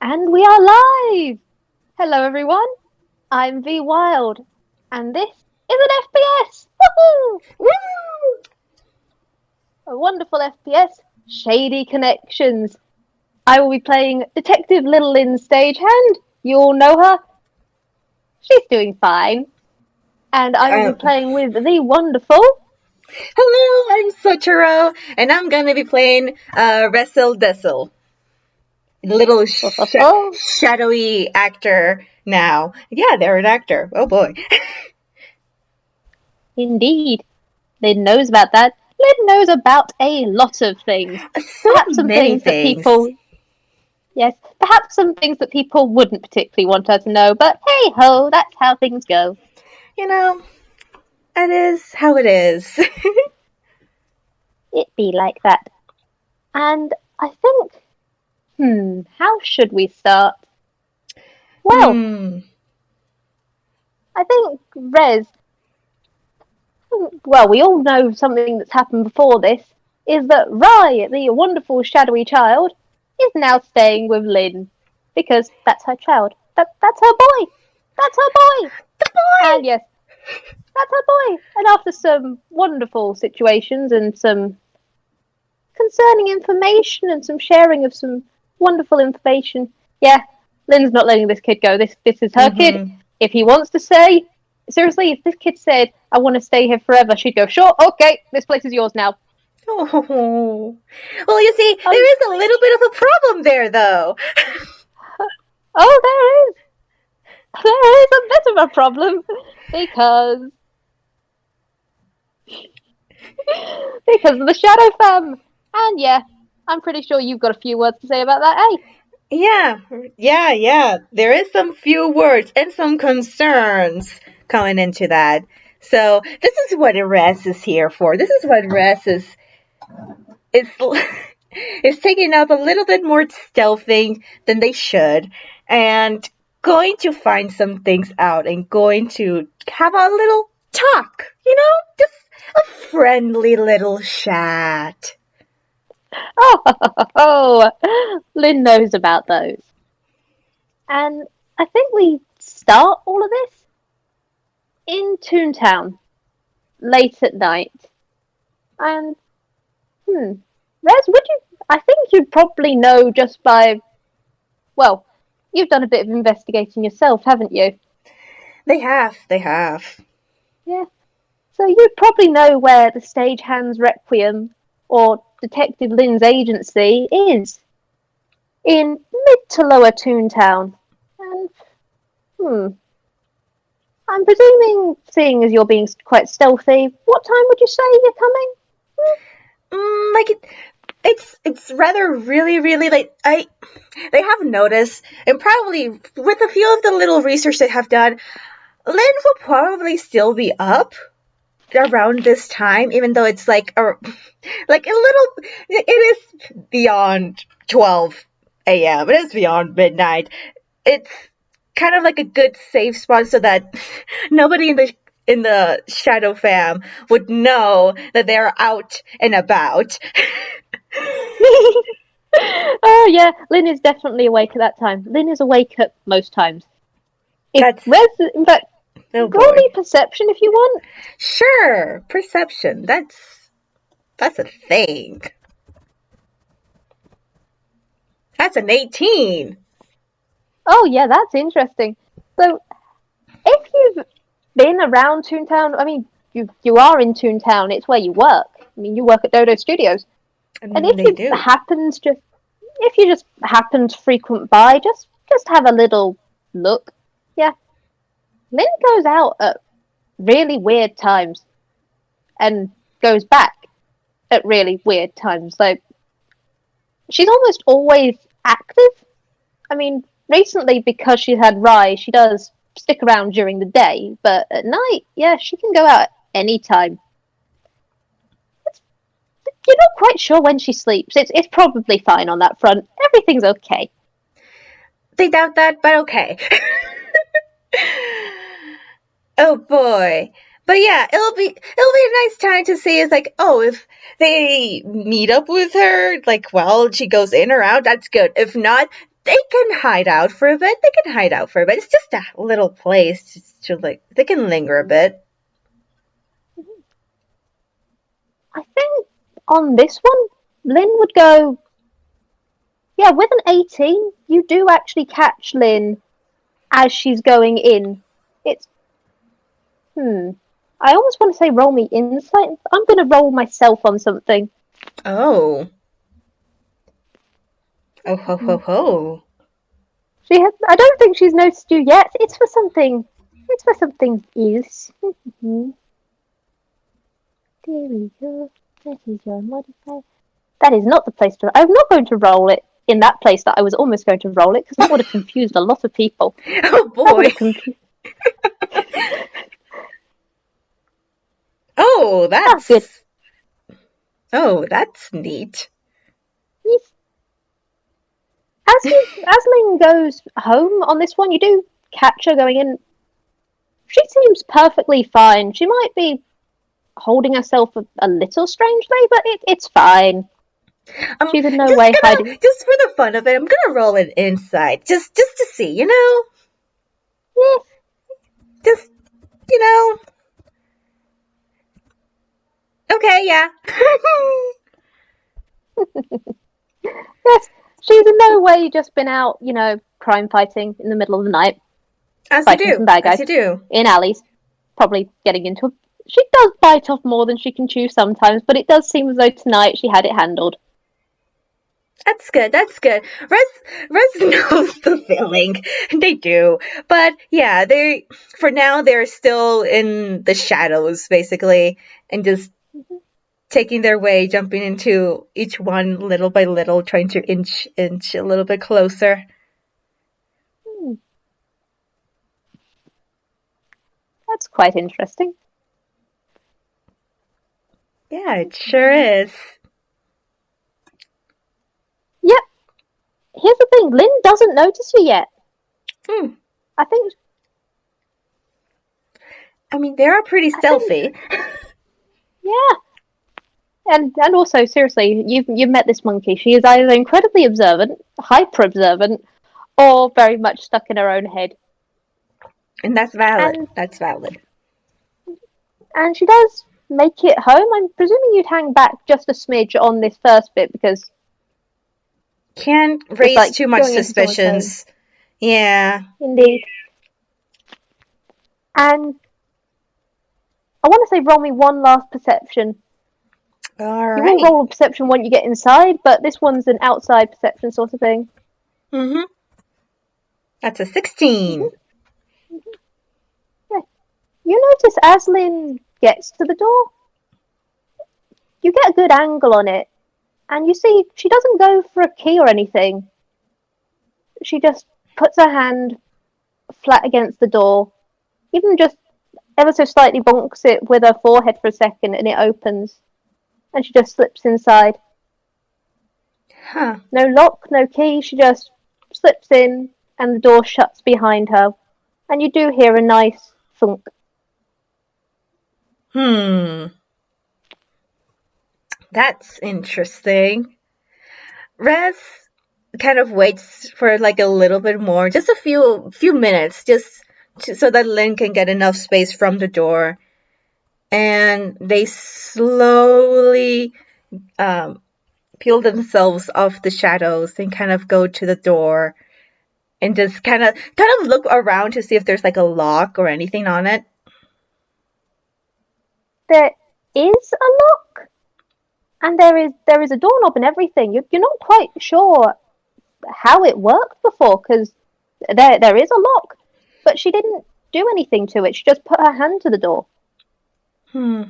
And we are live! Hello everyone, I'm V Wild, and this is an FPS! Woohoo! Woo! A wonderful FPS, Shady Connections. I will be playing Detective Little Lynn's stagehand. You all know her. She's doing fine. And I will be Um, playing with the wonderful... Hello, I'm Sotoro, and I'm gonna be playing Rezze, little shadowy actor now. Yeah, they're an actor. Oh boy. Indeed, Lynn knows about that. Lynn knows about a lot of things. So Perhaps some many things that things. people... Yes, perhaps some things that people wouldn't particularly want her to know, but hey ho, that's how things go. You know, it is how it is. It be like that. And I think, how should we start? Well, hmm. I think Rez, well, we all know something that's happened before this, is that Rye, the wonderful shadowy child, is now staying with Lynn. Because that's her child. That's her boy! That's her boy! The And boy! yes, that's her boy! And after some wonderful situations and some concerning information and some sharing of some wonderful information. Yeah, Lynn's not letting this kid go. This is her kid. Mm-hmm. If he wants to stay, seriously, if this kid said, I want to stay here forever, she'd go, sure, okay, this place is yours now. Oh. Well, you see, Um, there is a little bit of a problem there, though. oh, there is. There is a bit of a problem because because of the Shadow Fam. And yeah, I'm pretty sure you've got a few words to say about that, eh? Yeah. There is some few words and some concerns coming into that. So this is what Res is here for. This is what Res is is taking up a little bit more stealthing than they should, and going to find some things out and going to have a little talk. Just a friendly little chat. Oh, Lynn knows about those. And I think we start all of this in Toontown, late at night. And, Rez, would you? I think you'd probably know just by, well, you've done a bit of investigating yourself, haven't you? They have. Yeah. So you'd probably know where the Stagehand's Requiem or Detective Lynn's agency is in mid to lower Toontown. And, hmm, I'm presuming, seeing as you're being quite stealthy, what time would you say you're coming? Like it's rather really late. They have noticed, and probably with a few of the little research they have done, Lynn will probably still be up around this time, even though it's like a little. It is beyond 12 a.m. It is beyond midnight. It's kind of like a good safe spot so that nobody in the Shadow Fam would know that they're out and about. Oh yeah, Lynn is definitely awake at that time. Lynn is awake at most times. If That's Rez, in fact, oh roll boy. me perception if you want. Sure, perception. That's a thing. That's an 18. Oh yeah, that's interesting. So if you've been around Toontown, I mean, you are in Toontown. It's where you work. I mean, you work at Dodo Studios, and They do. if you just happen to frequent by, just have a little look. Yeah, Lynn goes out at really weird times and goes back at really weird times. Like she's almost always active. I mean, recently because she had Rye, she does stick around during the day, but at night, yeah, she can go out any time. You're not quite sure when she sleeps. It's probably fine on that front. Everything's okay. They doubt that, but okay. Oh boy. But yeah, it'll be a nice time to see. It's like, oh, if they meet up with her, like while she goes in or out, that's good. If not, they can hide out for a bit. They can hide out for a bit. It's just a little place to like. They can linger a bit. I think on this one, Lynn would go, yeah, with an 18, you do actually catch Lynn as she's going in. It's, I almost want to say roll me insight. I'm going to roll myself on something. Oh. Oh ho ho ho. I don't think she's noticed you yet. It's for something. It's for something else. There we go. That is your modifier. That is not the place to. I'm not going to roll it in that place that I was almost going to roll it because that would have confused a lot of people. Oh That would boy. have confused. Oh, Ah, good. that's neat. As Ling goes home on this one, you do catch her going in. She seems perfectly fine. She might be holding herself a little strangely, but it's fine. She's in no way hiding. Just for the fun of it, I'm gonna roll an insight, just to see, Yeah. just you know. Okay, yeah. Yes, she's in no way just been out, crime fighting in the middle of the night, As you fighting some do, bad as guys you do. in alleys, probably getting into. She does bite off more than she can chew sometimes, but it does seem as though tonight she had it handled. That's good. That's good. Res knows the feeling. They do. But yeah, for now they're still in the shadows basically and just taking their way, jumping into each one little by little, trying to inch a little bit closer. Hmm, that's quite interesting. Yeah, it sure is. Yep. Here's the thing: Lynn doesn't notice you yet. Hmm. I think. I mean, they are pretty I think. stealthy. Yeah. And also, seriously, you've met this monkey. She is either incredibly observant, hyper observant, or very much stuck in her own head. And that's valid. And That's valid. and she does make it home. I'm presuming you'd hang back just a smidge on this first bit because Can't it's raise like too much going into someone's home. suspicions. Yeah. Indeed. And I want to say roll me one last perception. All You will right. roll a perception when you get inside, but this one's an outside perception sort of thing. Mm-hmm. That's a 16. Mm-hmm. Yeah. You notice as Lynn gets to the door, you get a good angle on it, and you see she doesn't go for a key or anything. She just puts her hand flat against the door, even just ever so slightly bonks it with her forehead for a second, and it opens, and she just slips inside. Huh. No lock, no key, she just slips in, and the door shuts behind her, and you do hear a nice thunk. Hmm. That's interesting. Res kind of waits for like a little bit more, just a few minutes, so that Lynn can get enough space from the door, and they slowly um, peel themselves off the shadows and kind of go to the door and just kind of look around to see if there's like a lock or anything on it. There is a lock, and there is a doorknob and everything. You're not quite sure how it worked before because there is a lock, but she didn't do anything to it. She just put her hand to the door. Hmm.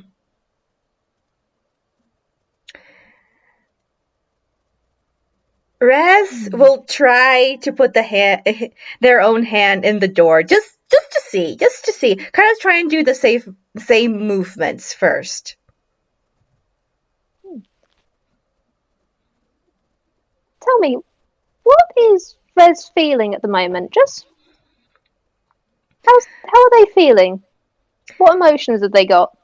Res will try to put their own hand in the door, just to see, kind of try and do the same movements first. Tell me, what is Rez feeling at the moment? Just how are they feeling? What emotions have they got?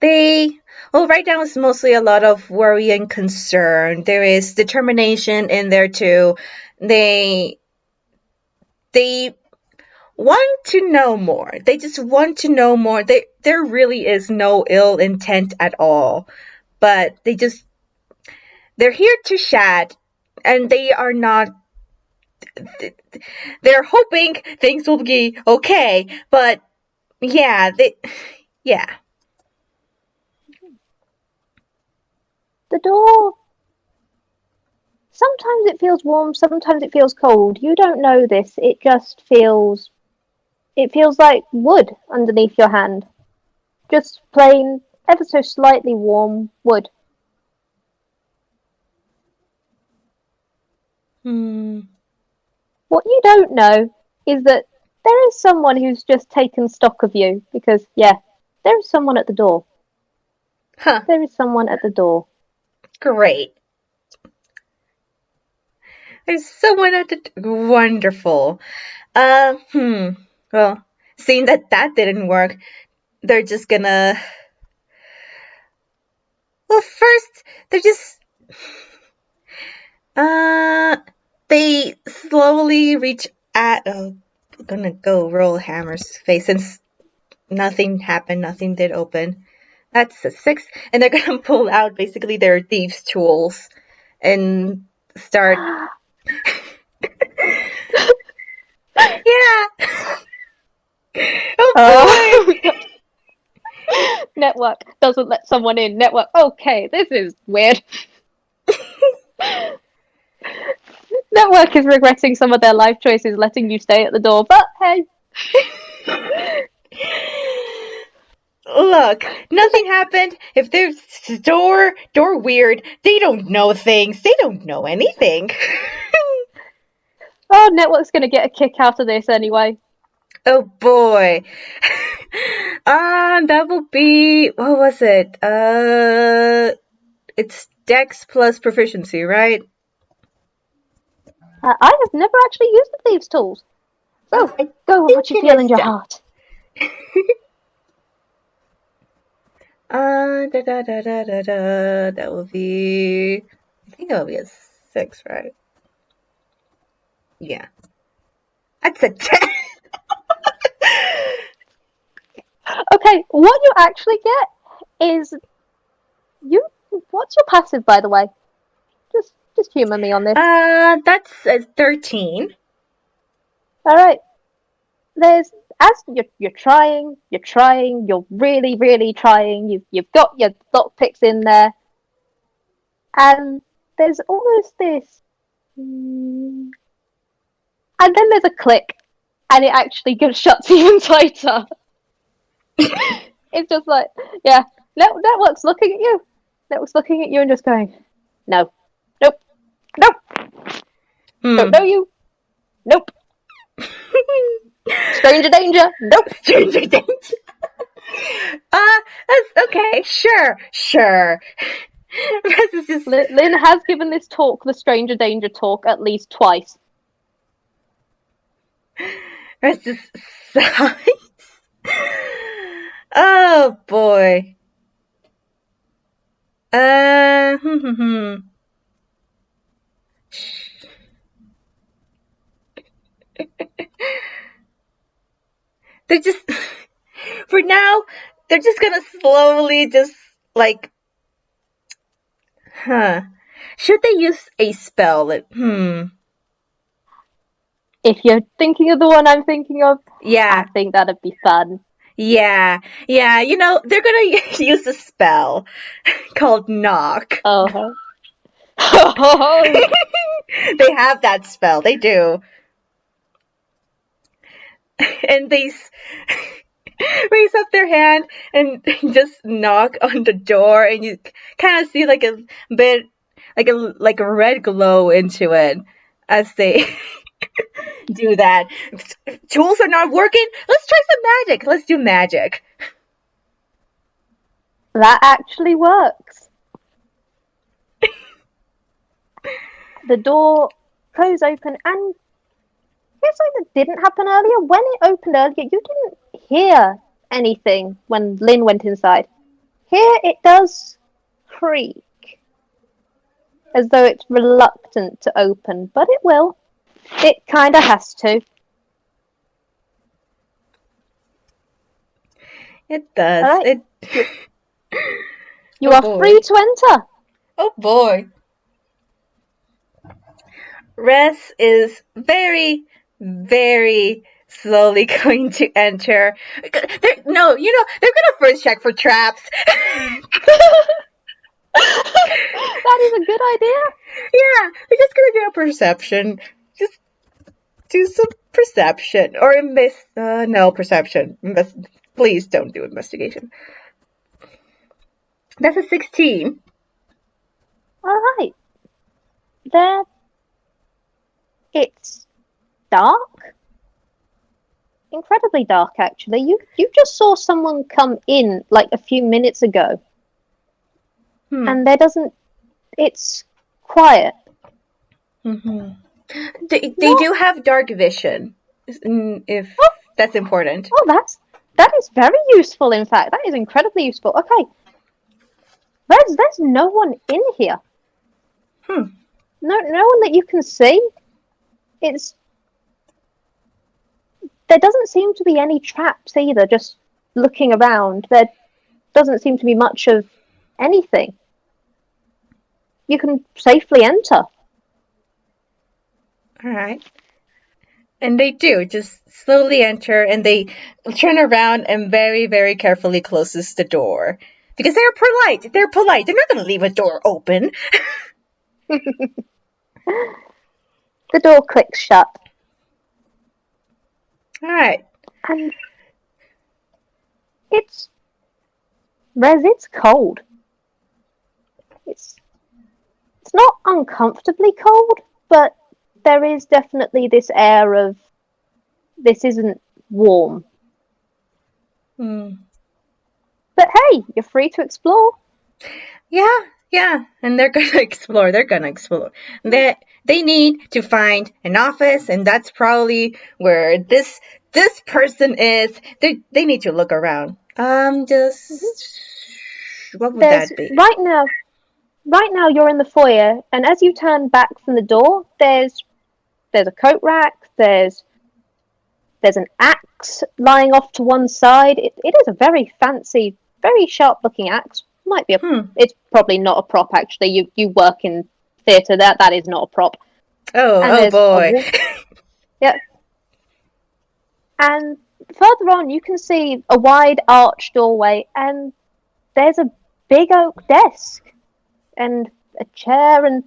They well, right now it's mostly a lot of worry and concern. There is determination in there too. they want to know more. They just want to know more. There really is no ill intent at all, but they're here to chat, and they are not. They're hoping things will be okay, but yeah. The door. Sometimes it feels warm, sometimes it feels cold. You don't know this. It just feels. It feels like wood underneath your hand. Just plain, ever so slightly warm wood. Hmm. What you don't know is that there is someone who's just taken stock of you because, yeah, there is someone at the door. Huh. There is someone at the door. Great. There's someone at the wonderful. Well, seeing that didn't work, they're just gonna. Well, first they're just. Uh, they slowly reach at. Oh, I'm gonna go roll Hammer's face since nothing happened, nothing did open. That's a 6, and they're gonna pull out basically their thieves' tools and start. Yeah. Oh Oh, boy. network doesn't let someone in. Network, okay, this is weird. Network is regretting some of their life choices, letting you stay at the door, but hey. Look, nothing happened. If there's door weird, they don't know things. They don't know anything. Oh, Network's gonna get a kick out of this anyway. Oh boy. That will be what was it? It's Dex plus proficiency, right? I have never actually used the thieves' tools, so I go with think what you it feel is in your Dex. heart. That will be. I think that will be a 6, right? Yeah. That's a 10. Okay, what you actually get is you. What's your passive, by the way? Just humor me on this. That's a 13. All right. There's as you're really, really trying. You've got your lockpicks in there, and there's almost this, and then there's a click, and it actually shuts even tighter. It's just like, yeah, network's looking at you. Network's looking at you and just going, no, nope, nope, don't Hmm. know you, nope, stranger danger, nope. Stranger danger. That's okay. Sure. This is just. Lynn has given this talk, the stranger danger talk, at least twice. That's just sighs. Oh boy. Uh. Hmm, hmm, hmm. They're just. For now, they're just gonna slowly just like. Huh. Should they use a spell? If you're thinking of the one I'm thinking of, I Yeah. think that'd be fun. Yeah. They're gonna use a spell called knock. Oh, oh, They have that spell. They do. And they raise up their hand and just knock on the door, and you kind of see like a bit, like a red glow into it as they do that. Tools are not working. Let's try some magic. Let's do magic. that actually works. The door goes open, and here's something that didn't happen earlier. When it opened earlier, you didn't hear anything when Lynn went inside. Here it does creak, as though it's reluctant to open, but it will. It kinda has to. It does. Alright. It. You Oh are free boy. to enter. Oh boy. Rez is very, very slowly going to enter. No, they're gonna first check for traps. That is a good idea. Yeah, we're just gonna do a perception. Just do some perception or no perception. Please don't do investigation. That's a 16. Alright. There. It's dark. Incredibly dark, actually. You just saw someone come in like a few minutes ago, Hmm. and there doesn't. It's quiet. Mm-hmm. They Not. do have dark vision, if Oh, that's important. oh, that is very useful. In fact, that is incredibly useful. Okay, there's no one in here. Hmm. No one that you can see. It's there doesn't seem to be any traps either. Just looking around, there doesn't seem to be much of anything. You can safely enter. All right. And they do just slowly enter and they turn around and very, very carefully closes the door. Because they're polite. They're polite. They're not going to leave a door open. The door clicks shut, All right. and it's it's cold. It's it's not uncomfortably cold, but there is definitely this air of this isn't warm. Hmm. But hey, you're free to explore. Yeah, yeah. And they're going to explore. They're going to explore. They need to find an office, and that's probably where this person is. They need to look around. Mhm. Just what would There's that be? right now you're in the foyer, and as you turn back from the door, there's a coat rack. There's an axe lying off to one side. It is a very fancy, very sharp looking axe. Might be a. Hmm. It's probably not a prop actually. You work in theatre. That is not a prop. Oh, And oh there's a boy. wall. Yeah. And further on, you can see a wide arched doorway, and there's a big oak desk and a chair, and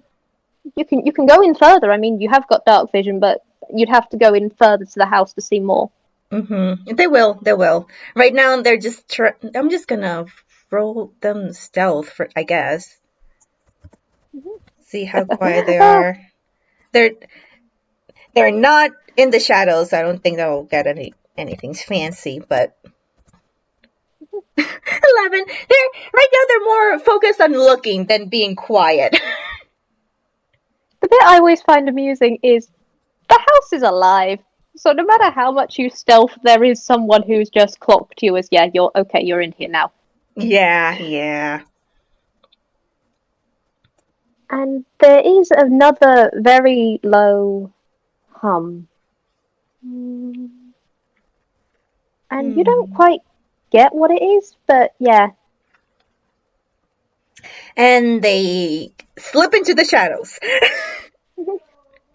you can go in further. I mean, you have got dark vision, but you'd have to go in further to the house to see more. Mm-hmm. They will. They will. Right now, they're just. I'm just gonna roll them stealth for, I guess. See how quiet they Oh, are. They're they're not in the shadows. I don't think they'll get anything fancy, but 11. They're right now. They're more focused on looking than being quiet. the bit I always find amusing is the house is alive. So no matter how much you stealth, there is someone who's just clocked you as, yeah, you're okay, you're in here now. Yeah, yeah. And there is another very low hum. And you don't Hmm. quite get what it is, but yeah. And they slip into the shadows.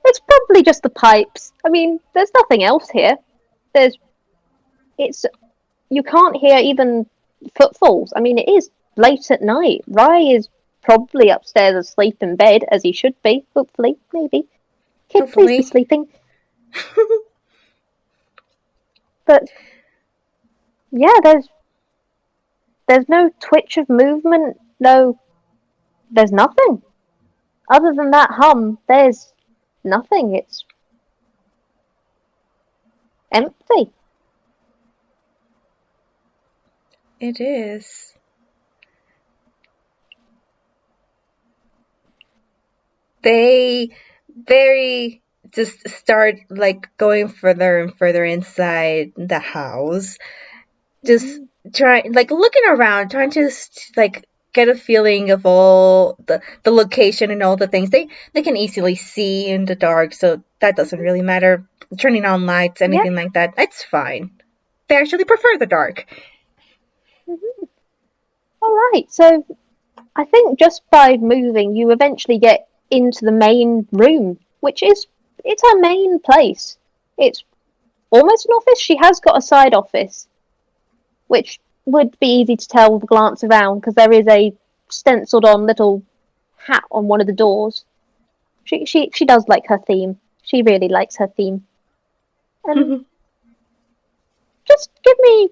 It's probably just the pipes. I mean, there's nothing else here. There's it's you can't hear even footfalls. I mean, it is late at night. Rye is probably upstairs asleep in bed, as he should be. Hopefully, maybe. Kid, please be Hopefully. sleeping. But yeah, there's no twitch of movement. No, there's nothing other than that hum. There's nothing. It's empty. It is. They very just start like going further and further inside the house. Just Mhm. trying like looking around, trying to like get a feeling of all the location and all the things. They can easily see in the dark, so that doesn't really matter. Turning on lights, Yeah. anything like that, it's fine. They actually prefer the dark. All right. So I think just by moving, you eventually get into the main room, which is it's her main place. It's almost an office. She has got a side office, which would be easy to tell with a glance around because there is a stenciled on little hat on one of the doors. She does like her theme. She really likes her theme. And just give me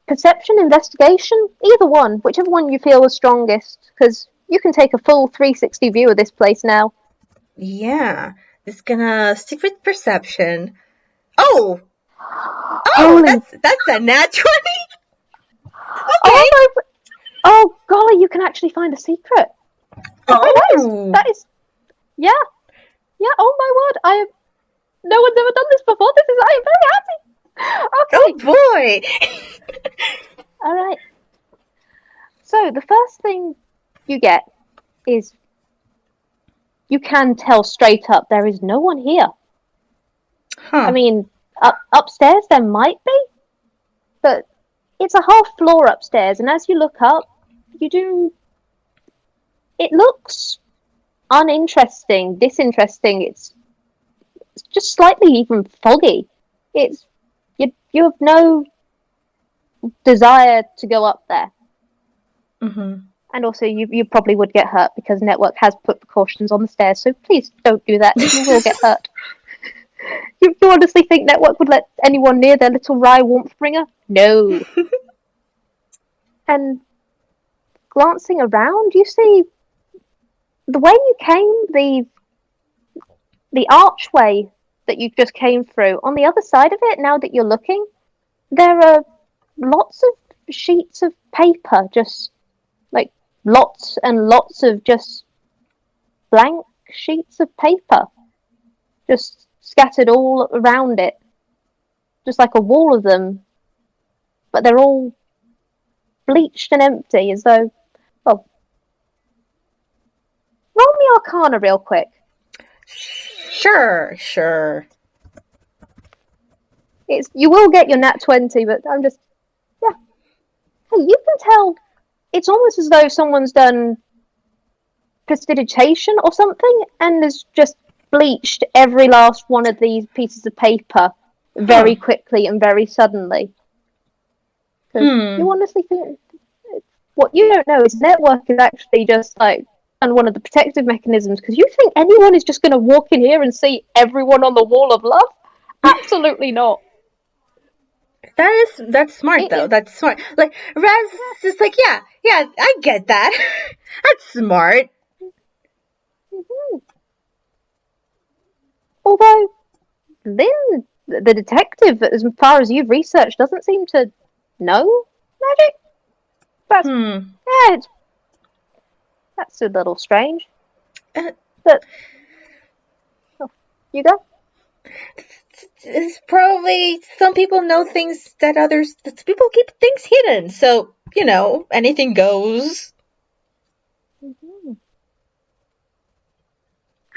perception, investigation, either one, whichever one you feel is strongest, because you can take a full 360 view of this place now. Yeah, it's gonna stick with perception. Oh, oh, Holy! that's a nat 20. Okay. Oh my! Oh golly, you can actually find a secret. Okay, Oh, that is yeah, yeah. Oh my word! No one's ever done this before. I am very happy. oh Okay, boy. all right. So the first thing you get is you can tell straight up there is no one here. I Huh. mean, upstairs there might be, but it's a half floor upstairs, and as you look up, you do. It looks uninteresting, disinteresting. It's just slightly even foggy. It's you have no desire to go up there, and also you probably would get hurt because network has put precautions on the stairs. So please don't do that. You will get hurt. You honestly think network would let anyone near their little rye warmth bringer? No. And glancing around, you see the way you came, the archway that you just came through. On the other side of it, now that you're looking, there are lots of sheets of paper, just like lots and lots of just blank sheets of paper, just scattered all around it, just like a wall of them, but they're all bleached and empty, as though. Well, roll me Arcana real quick. Sure, sure. You will get your nat 20, but I'm just yeah. Hey, you can tell. It's almost as though someone's done prestidigitation or something and has just bleached every last one of these pieces of paper Huh. very quickly and very suddenly. Because you honestly think what you don't know is network is actually just like and one of the protective mechanisms. Because you think anyone is just going to walk in here and see everyone on the wall of love? Absolutely not. That's smart It though. is. That's smart. Like Raz is just like, yeah, I get that. That's smart. Mm-hmm. Although Lynn, the detective, as far as you've researched, doesn't seem to know magic. That's yeah, that's a little strange. Uh, But oh, you go. it's probably some people know things that people keep things hidden. So, anything goes. Mm-hmm.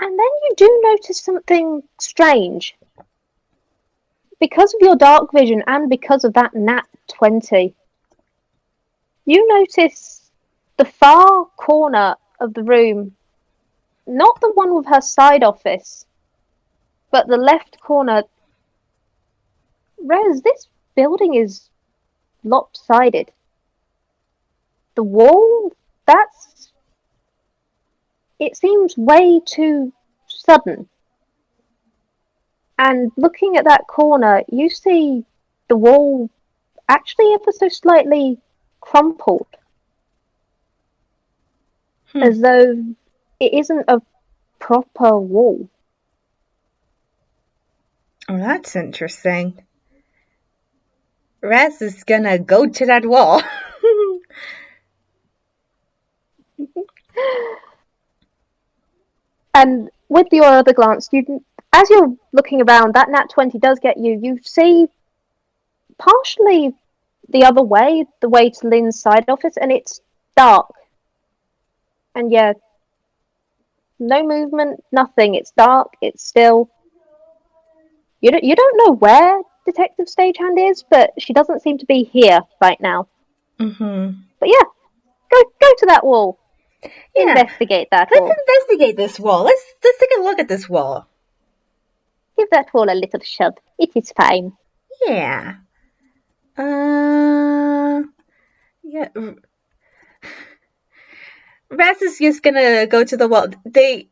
And then you do notice something strange. Because of your dark vision and because of that nat 20, you notice the far corner of the room, not the one with her side office, but the left corner. Rez, this building is lopsided. The wall, it seems way too sudden. And looking at that corner, you see the wall actually ever so slightly crumpled, as though it isn't a proper wall. Oh, that's interesting. Raz is gonna go to that wall. And with your other glance, as you're looking around, that nat 20 does get you. You see partially the other way, the way to Lynn's side office, and it's dark. And yeah, no movement, nothing. It's dark, it's still. You don't know where Detective Stagehand is, but she doesn't seem to be here right now. Mm-hmm. But yeah, go to that wall. Yeah. Investigate that Let's wall. investigate this wall. Let's take a look at this wall. Give that wall a little shove. It is fine. Yeah. Uh. Yeah. Raz is just gonna go to the wall. They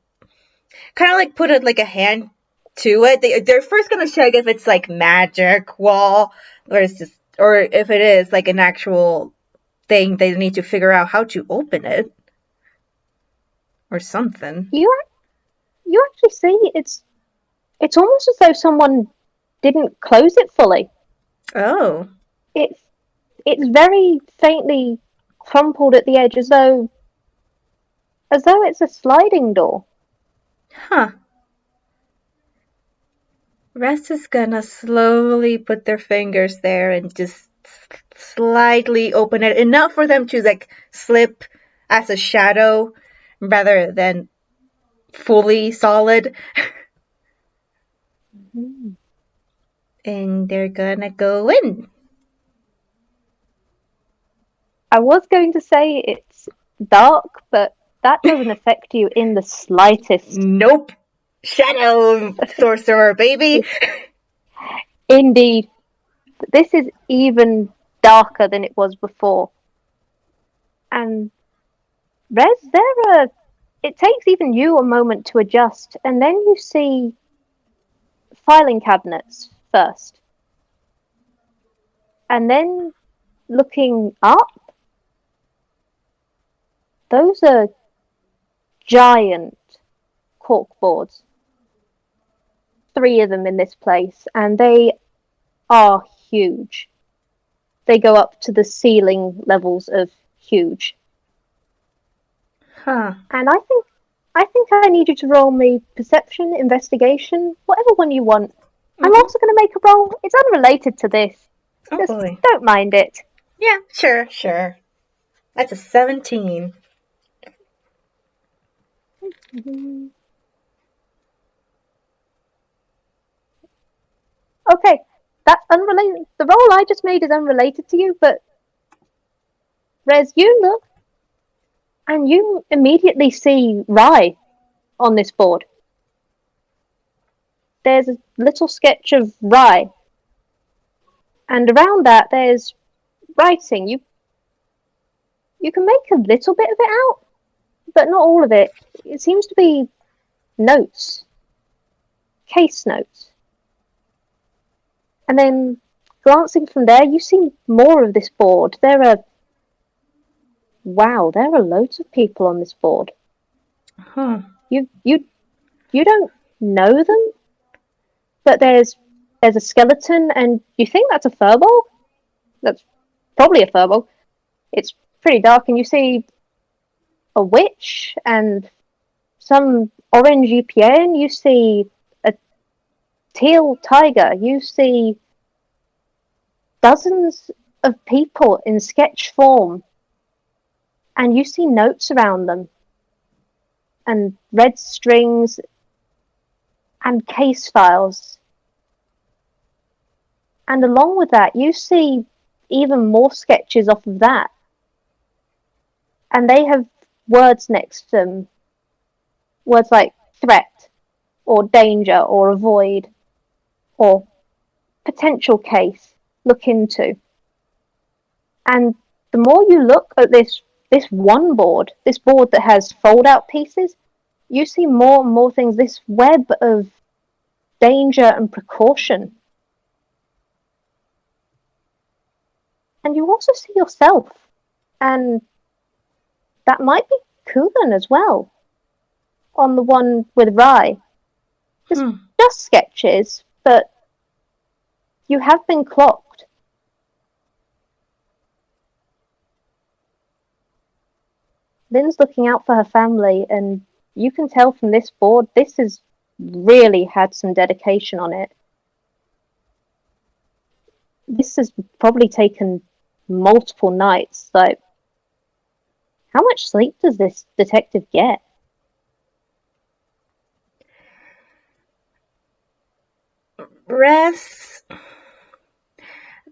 kind of like put it like a hand to it. They're first gonna check if it's like magic wall, or it's just, or if it is like an actual thing. They need to figure out how to open it or something. You actually see it's almost as though someone didn't close it fully. Oh. It's it's very faintly crumpled at the edge, as though it's a sliding door. Huh. Rest is gonna slowly put their fingers there and just slightly open it enough for them to like slip as a shadow rather than fully solid. Mm. And they're gonna go in. I was going to say it's dark, but that doesn't affect you in the slightest. Nope. Shadow sorcerer, baby. Indeed, this is even darker than it was before. And it takes even you a moment to adjust, and then you see filing cabinets first. And then looking up, those are giant corkboards. 3 of them in this place, and they are huge. They go up to the ceiling levels of huge. Huh. And I think I need you to roll me perception, investigation, whatever one you want. I'm Mm-hmm. also going to make a roll. It's unrelated to this. Oh Just boy. don't mind it. Yeah, sure. That's a 17. Okay, that's unrelated. The roll I just made is unrelated to you, but Rez, you look and you immediately see Rye on this board. There's a little sketch of Rye, and around that there's writing. You can make a little bit of it out, but not all of it. It seems to be notes, case notes. And then glancing from there, you see more of this board. There are loads of people on this board. Huh. You don't know them, but there's a skeleton, and you think that's a furball. That's probably a furball. It's pretty dark, and you see a witch and some orange UPN. You see a teal tiger. You see dozens of people in sketch form, and you see notes around them, and red strings and case files. And along with that, you see even more sketches off of that. And they have words next to them. Words like threat, or danger, or avoid, or potential case, look into. And the more you look at this one board, this board that has fold out pieces, you see more and more things, this web of danger and precaution. And you also see yourself, and that might be Kugan as well, on the one with Rai. Hmm. Just sketches, but you have been clocked. Lynn's looking out for her family, and you can tell from this board, this has really had some dedication on it. This has probably taken multiple nights. Like, How much sleep does this detective get? Rest.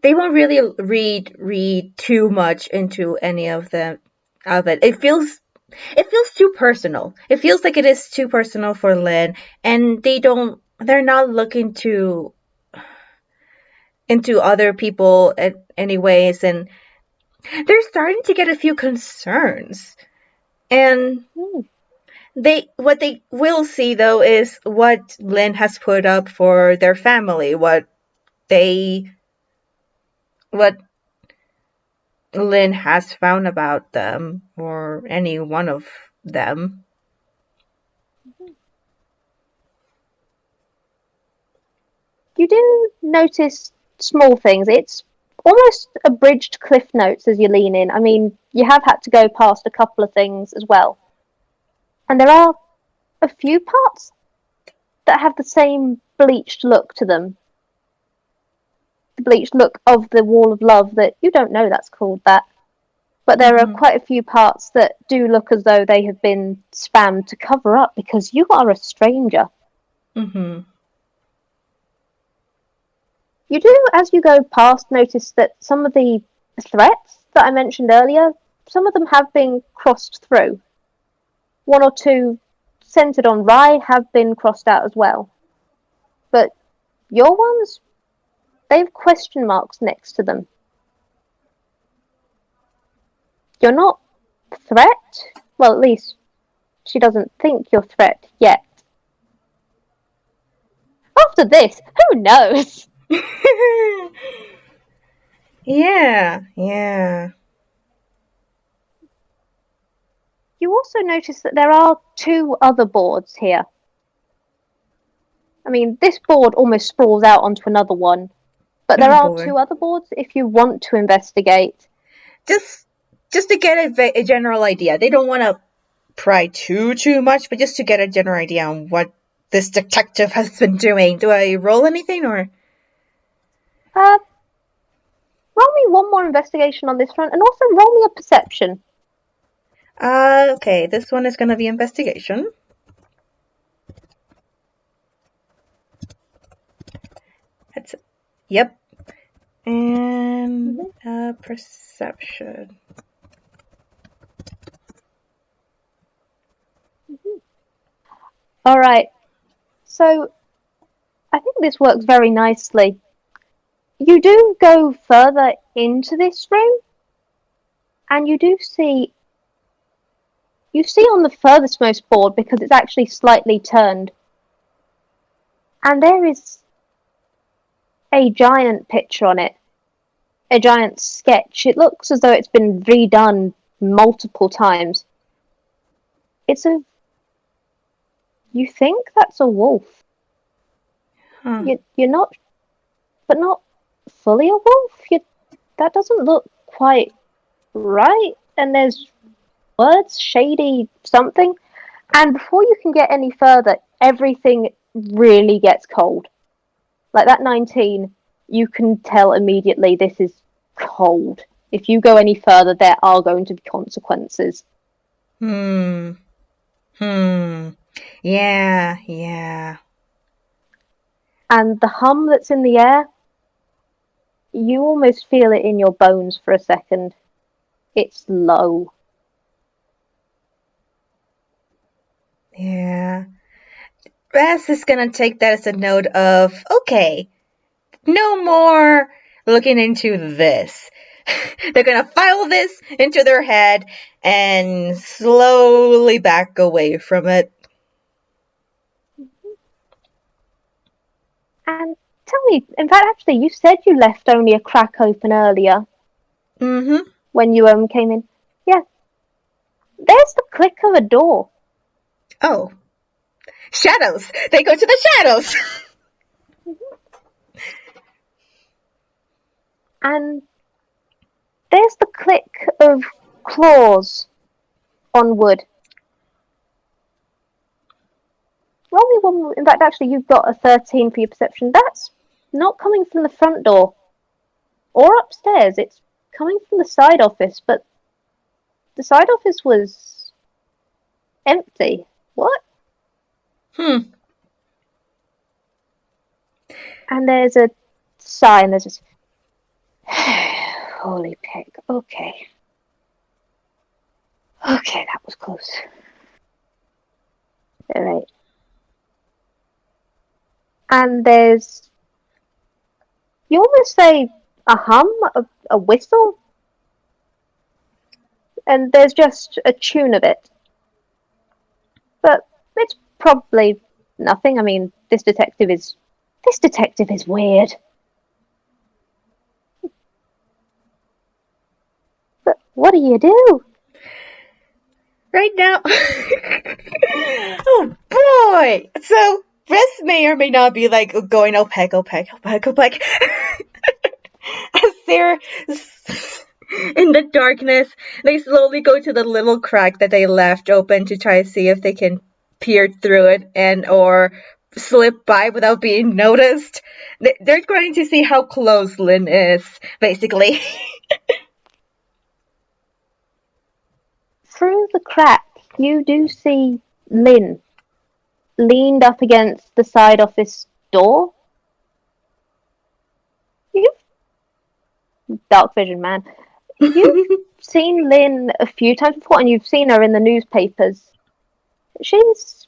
They won't really read too much into any of it. It feels too personal. It feels like it is too personal for Lynn, and they're not looking to into other people anyways, and they're starting to get a few concerns. And Hmm. what they will see though is what Lynn has put up for their family, they what Lynn has found about them or any one of them. You do notice small things. It's almost abridged cliff notes as you lean in. I mean, you have had to go past a couple of things as well. And there are a few parts that have the same bleached look to them. The bleached look of the Wall of Love that you don't know that's called that. But there are Mm-hmm. quite a few parts that do look as though they have been spammed to cover up because you are a stranger. Mm-hmm. You do, as you go past, notice that some of the threats that I mentioned earlier, some of them have been crossed through. One or two centered on Rye have been crossed out as well. But your ones, they have question marks next to them. You're not threat? Well, at least she doesn't think you're threat yet. After this, who knows? Yeah, yeah. You also notice that there are two other boards here. I mean, this board almost sprawls out onto another one, but there Oh are boy. two other boards if you want to investigate. Just just to get a general idea. They don't want to pry too much, but just to get a general idea on what this detective has been doing. Do I roll anything or? Uh, roll me one more investigation on this front, and also roll me a perception. Okay, this one is gonna be investigation. That's yep. And Mm-hmm. perception. Mm-hmm. All right. So I think this works very nicely. You do go further into this room, and you see on the furthest most board because it's actually slightly turned, and there is a giant picture on it, a giant sketch. It looks as though it's been redone multiple times. It's a. You think that's a wolf. Huh. You're not, but not fully a wolf. That doesn't look quite right. And there's words, shady something. And before you can get any further, everything really gets cold. Like that 19, you can tell immediately this is cold. If you go any further, there are going to be consequences. Hmm. Hmm. Yeah. Yeah. And the hum that's in the air, you almost feel it in your bones for a second. It's low. Yeah. Raz is gonna take that as a note of okay, no more looking into this. They're gonna file this into their head and slowly back away from it. And tell me, in fact, actually, you said you left only a crack open earlier Mm-hmm. when you came in. Yeah, there's the click of a door. Oh, shadows. They go to the shadows. And there's the click of claws on wood. Roll me one more. In fact, actually, you've got a 13 for your perception. That's not coming from the front door or upstairs. It's coming from the side office, but the side office was empty. What? Hmm. And there's a sign. There's just holy pig. Okay. Okay, that was close. All right. And there's, you almost say a hum, a whistle, and there's just a tune of it. But it's probably nothing. I mean, this detective is weird. But what do you do? Right now. Oh boy! So, Rezze may or may not be like going OPEC, OPEC, OPEC, OPEC. As they're in the darkness, they slowly go to the little crack that they left open to try to see if they can peer through it and or slip by without being noticed. They're going to see how close Lynn is, basically. Through the crack, you do see Lynn leaned up against the side office door. You've dark vision, man. You've seen Lynn a few times before, and you've seen her in the newspapers. She's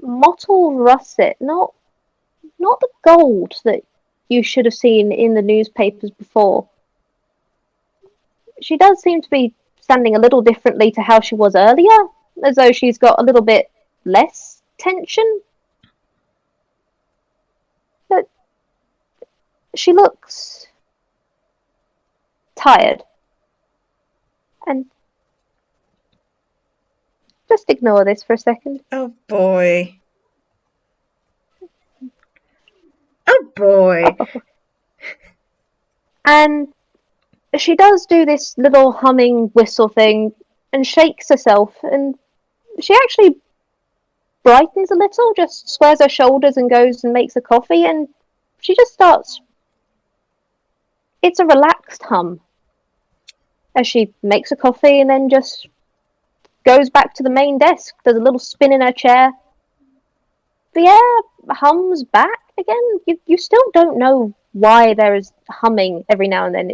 mottled russet, not the gold that you should have seen in the newspapers before. She does seem to be standing a little differently to how she was earlier, as though she's got a little bit less tension. But she looks tired. And just ignore this for a second. Oh boy. Oh boy. And she does do this little humming whistle thing and shakes herself, and she actually brightens a little, just squares her shoulders and goes and makes a coffee, and she just starts. It's a relaxed hum as she makes a coffee and then just goes back to the main desk, does a little spin in her chair. The air hums back again. You still don't know why there is humming every now and then.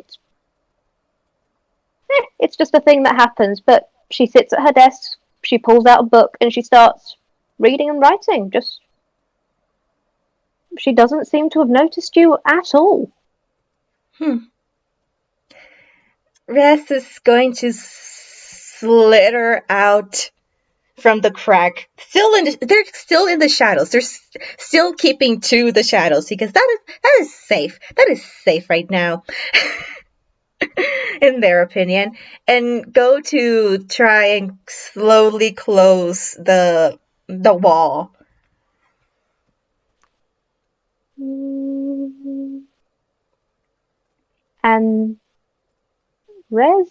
It's just a thing that happens. But she sits at her desk, she pulls out a book, and she starts reading and writing. Just she doesn't seem to have noticed you at all. Rest is going to slither out from the crack. They're still in the shadows. They're still keeping to the shadows because that is safe. That is safe right now. In their opinion, and go to try and slowly close the wall. And Rez,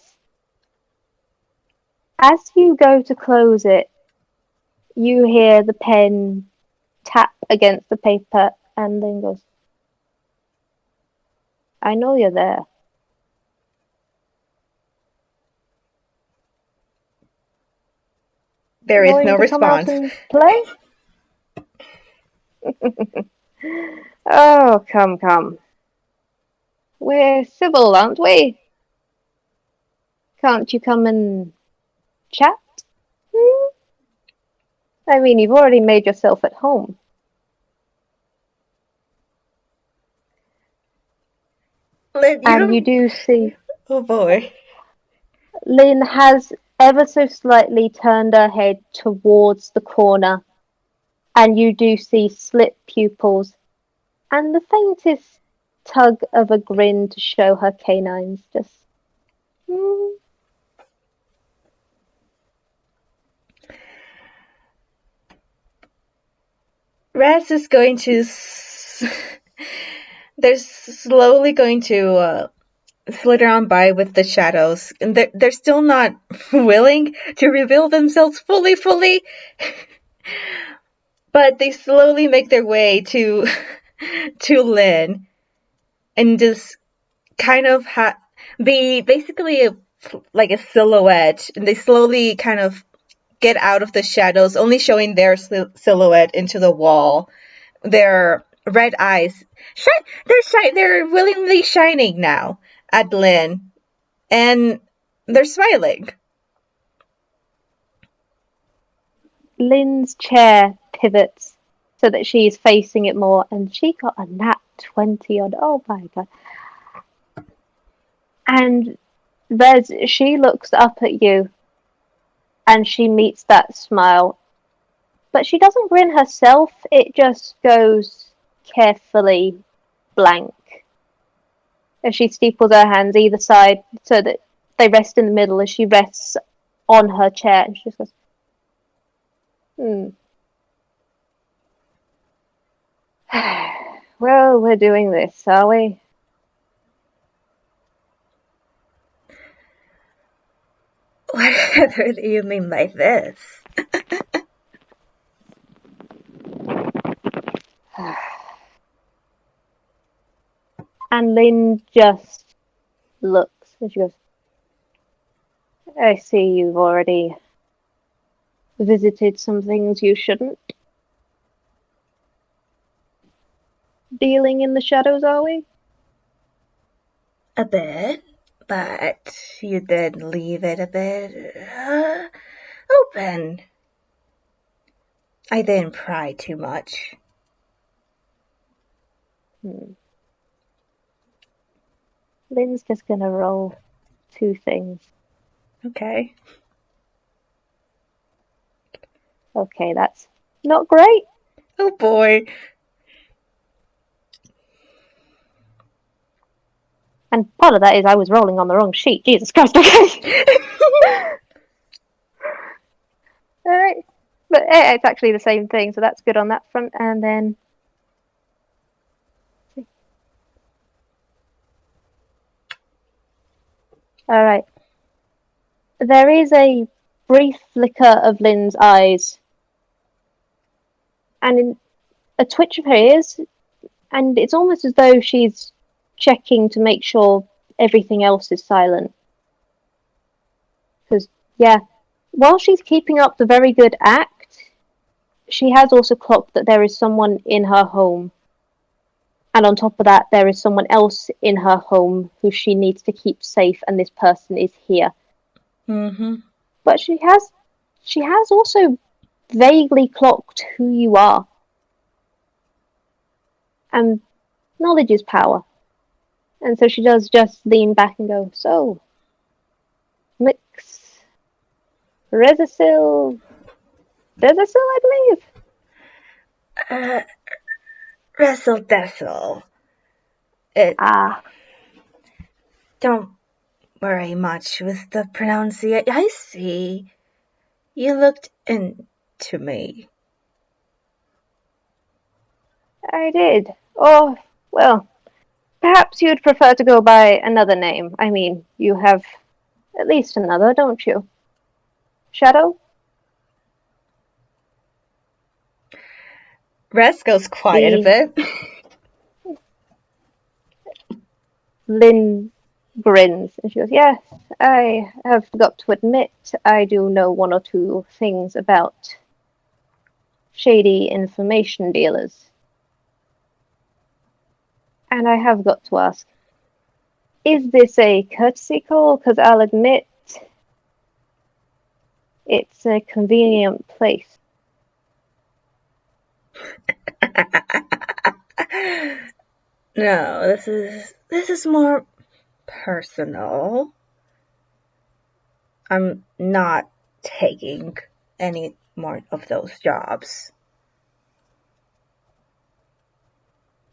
as you go to close it, you hear the pen tap against the paper and then goes, I know you're there. There is Going no to come out response. and play? Oh, come. We're civil, aren't we? Can't you come and chat? Hmm? I mean, you've already made yourself at home. Lynn, you And you don't. do see Oh boy. Lynn has ever so slightly turned her head towards the corner, and you do see slit pupils and the faintest tug of a grin to show her canines. Just. Hmm. Raz is going to. They're slowly going to slither on by with the shadows, and they're still not willing to reveal themselves fully, but they slowly make their way to to Lynn and just kind of be basically like a silhouette, and they slowly kind of get out of the shadows, only showing their silhouette into the wall. Their red eyes, they're willingly shining now at Lynn, and they're smiling. Lynn's chair pivots so that she's facing it more, and she got a nat 20 on. Oh my god. And she looks up at you and she meets that smile. But she doesn't grin herself, it just goes carefully blank. As she steeples her hands either side so that they rest in the middle as she rests on her chair, and she just goes, Well, we're doing this, are we? Whatever do you mean by this? And Lynn just looks and she goes, I see you've already visited some things you shouldn't. Dealing in the shadows, are we? A bit, but you did leave it a bit open. I didn't pry too much. Lynn's just gonna roll 2 things. Okay. Okay, that's not great. Oh boy. And part of that is I was rolling on the wrong sheet. Jesus Christ, okay. Alright. But it's actually the same thing, so that's good on that front. And then alright. There is a brief flicker of Lynn's eyes. And a twitch of her ears. And it's almost as though she's checking to make sure everything else is silent. Because, yeah, while she's keeping up the very good act, she has also clocked that there is someone in her home. And on top of that, there is someone else in her home who she needs to keep safe, and this person is here. Mm-hmm. But she has also vaguely clocked who you are. And knowledge is power. And so she does just lean back and go, so, mix Rezze, I believe. Wrestle Dessel. Don't worry much with the pronunciation. I see. You looked into me. I did. Oh, well, perhaps you'd prefer to go by another name. I mean, you have at least another, don't you? Shadow? Rest goes quiet a bit. Lynn grins and she goes, Yes, I have got to admit I do know 1 or 2 things about shady information dealers. And I have got to ask, is this a courtesy call? Because I'll admit it's a convenient place. No, this is more personal. I'm not taking any more of those jobs.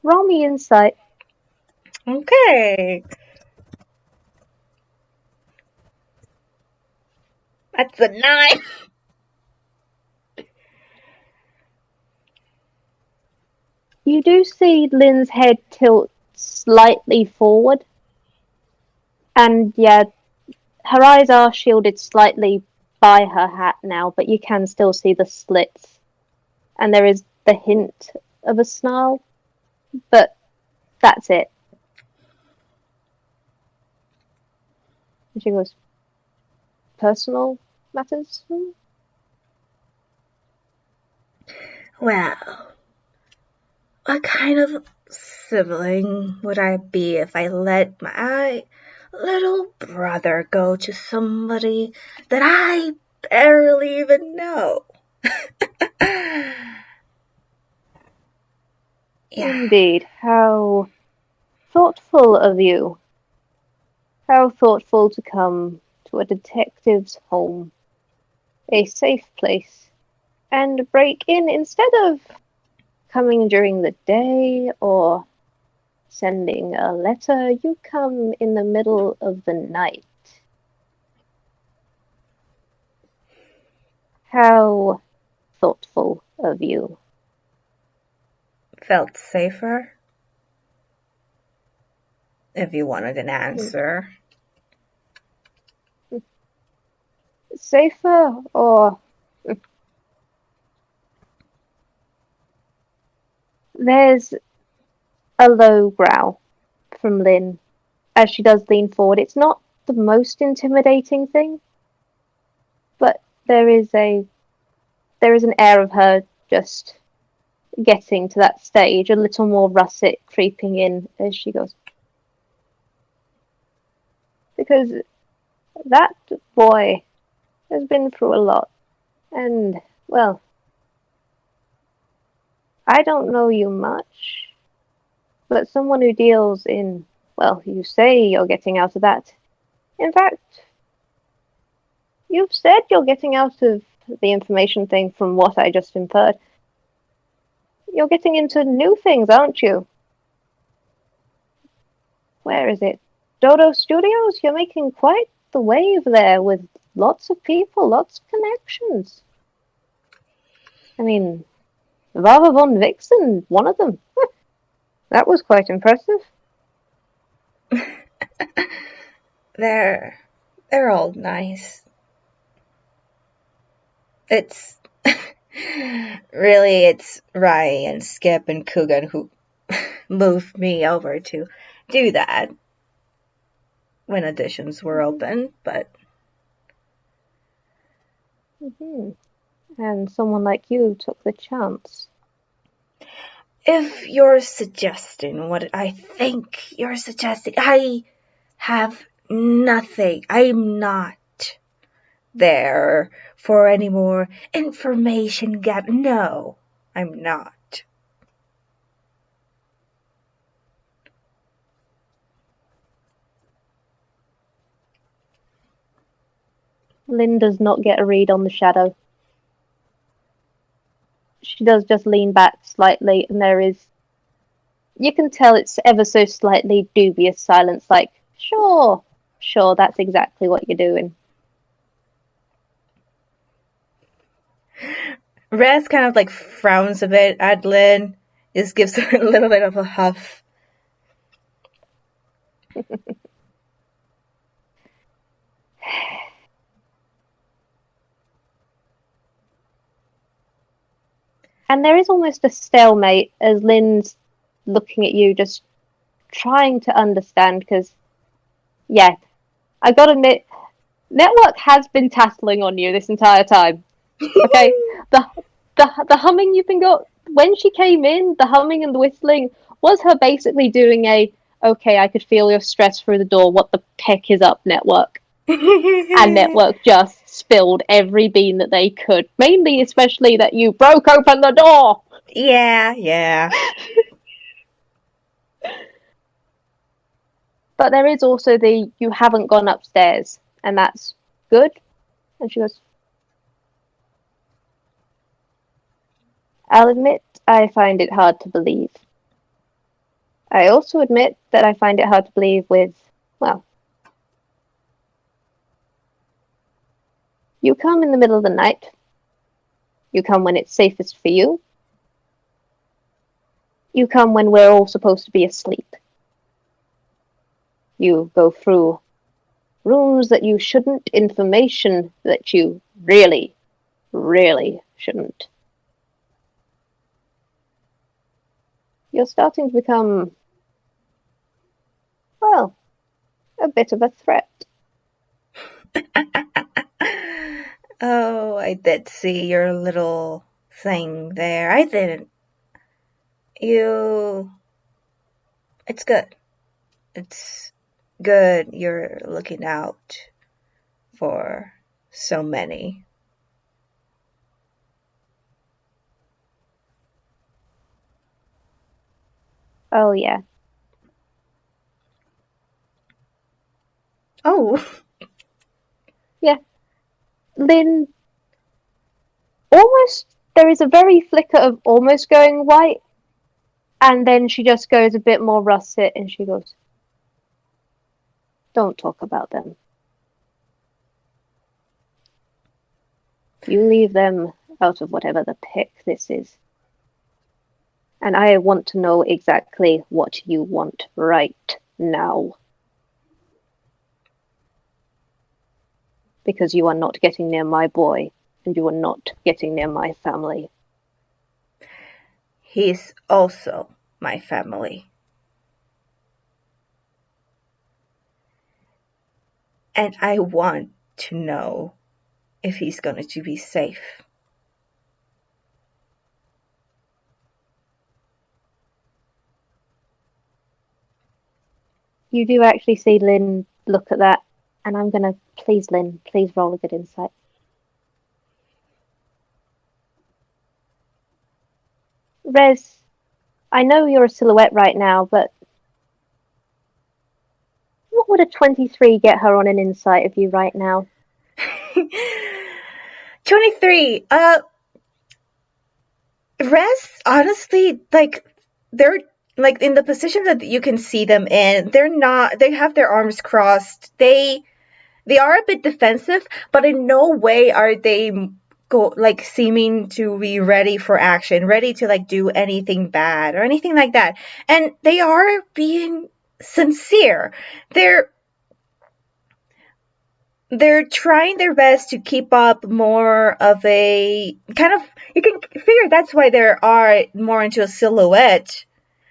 Roll me insight. Okay. That's a 9. You do see Lynn's head tilt slightly forward. And yeah, her eyes are shielded slightly by her hat now, but you can still see the slits. And there is the hint of a snarl, but that's it. And she goes, personal matters? Well, what kind of sibling would I be if I let my little brother go to somebody that I barely even know? Yeah, Indeed. How thoughtful of you. How thoughtful to come to a detective's home, a safe place, and break in instead of coming during the day or sending a letter. You come in the middle of the night. How thoughtful of you. felt safer if you wanted an Hmm. answer. Safer or there's a low growl from Lynn as she does lean forward. It's not the most intimidating thing, but there is an air of her just getting to that stage, a little more russet creeping in as she goes. Because that boy has been through a lot, and, well, I don't know you much, but someone who deals in, well, you say you're getting out of that. In fact, you've said you're getting out of the information thing from what I just inferred. You're getting into new things, aren't you? Where is it? Dodo Studios? You're making quite the wave there with lots of people, lots of connections. I mean, Vava von Vixen, one of them. That was quite impressive. they're they're all nice. It's really it's Rai and Skip and Coogan who moved me over to do that when auditions were Mm-hmm. open, but Mm-hmm. And someone like you took the chance. if you're suggesting what I think you're suggesting, I have nothing. I'm not there for any more information gap. No, I'm not. Lynn does not get a read on the shadow. She does just lean back slightly, and there is. You can tell it's ever so slightly dubious silence, like, sure, sure, that's exactly what you're doing. Raz kind of like frowns a bit at Lynn, just gives her a little bit of a huff. And there is almost a stalemate as Lynn's looking at you, just trying to understand, because, yeah, I gotta admit, Network has been tattling on you this entire time. Okay? The the humming you've been got when she came in, the humming and the whistling was her basically doing a okay, I could feel your stress through the door, what the peck is up, Network. And Network just spilled every bean that they could. Mainly especially that you broke open the door. Yeah, yeah. But there is also the you haven't gone upstairs, and that's good. And she goes, I'll admit I find it hard to believe. I also admit that I find it hard to believe with, well, you come in the middle of the night, you come when it's safest for you, you come when we're all supposed to be asleep. You go through rooms that you shouldn't, information that you really, really shouldn't. You're starting to become, well, a bit of a threat. Oh, I did see your little thing there. I didn't. You. It's good. It's good you're looking out for so many. Oh, yeah. Oh, Yeah. Lynn, almost, there is a very flicker of almost going white, and then she just goes a bit more russet and she goes, don't talk about them. You leave them out of whatever the pick this is. And I want to know exactly what you want right now. Because you are not getting near my boy, and you are not getting near my family. he's also my family. And I want to know if he's going to be safe. You do actually see Lynn look at that, and I'm gonna, please, Lynn, please roll a good insight. Rez, I know you're a silhouette right now, but what would a 23 get her on an insight of you right now? 23. Rest, honestly, they're like in the position that you can see them in, they're not, they have their arms crossed. They are a bit defensive, but in no way are they seeming to be ready for action, ready to like do anything bad or anything like that. And they are being sincere. They're trying their best to keep up more of a kind of, you can figure that's why they are more into a silhouette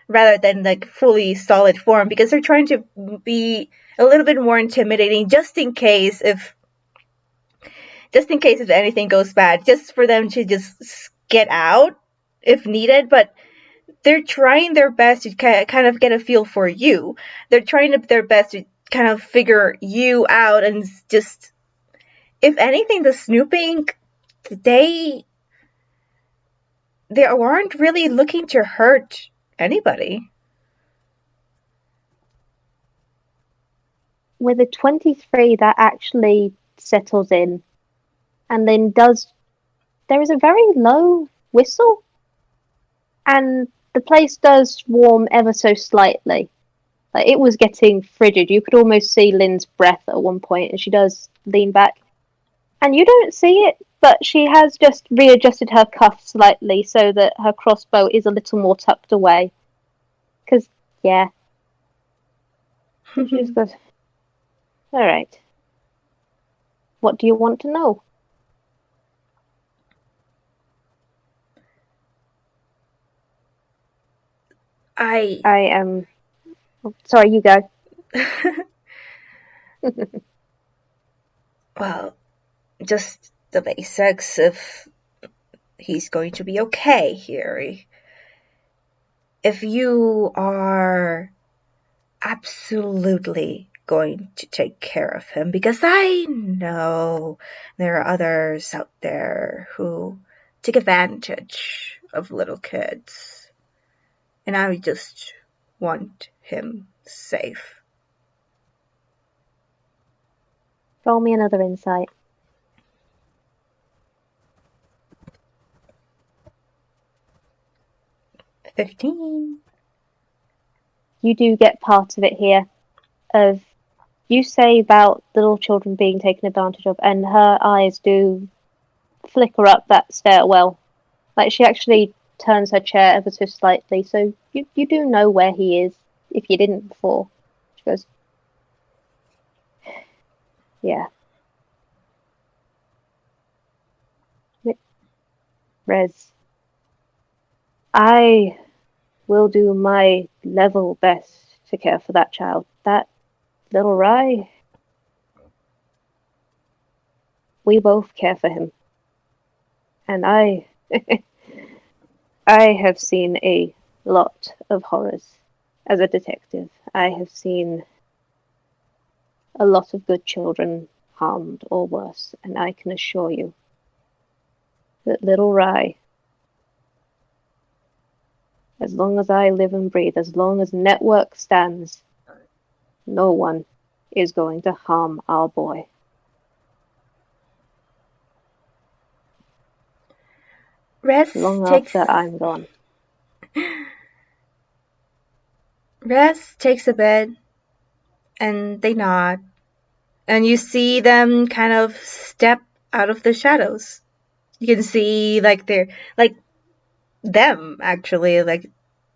rather than like fully solid form, because they're trying to be a little bit more intimidating just in case if anything goes bad, just for them to just get out if needed. But they're trying their best to kind of get a feel for you. They're trying their best to kind of figure you out, and just, if anything, the snooping, they they aren't really looking to hurt anybody. With a 23, that actually settles in, and then does. There is a very low whistle, and the place does warm ever so slightly. Like it was getting frigid. You could almost see Lynn's breath at one point, and she does lean back. And you don't see it, but she has just readjusted her cuff slightly so that her crossbow is a little more tucked away. Because, yeah. And she just goes, alright. What do you want to know? I I am. Oh, sorry, you go. well, just the basics. If he's going to be okay here, if you are absolutely going to take care of him, because I know there are others out there who take advantage of little kids, and I just want him safe. Roll me another insight. 15. You do get part of it here. Of you say about the little children being taken advantage of, and her eyes do flicker up that stairwell. Like she actually turns her chair ever so slightly, so you do know where he is if you didn't before. She goes, yeah, Rez, I will do my level best to care for that child. That little Rye, We both care for him. And I I have seen a lot of horrors as a detective. I have seen a lot of good children harmed or worse, and I can assure you that little Rye, as long as I live and breathe, as long as network stands, no one is going to harm our boy. Long after I'm gone. Rezze takes a bed, and they nod, and you see them kind of step out of the shadows. You can see like they're like them actually, like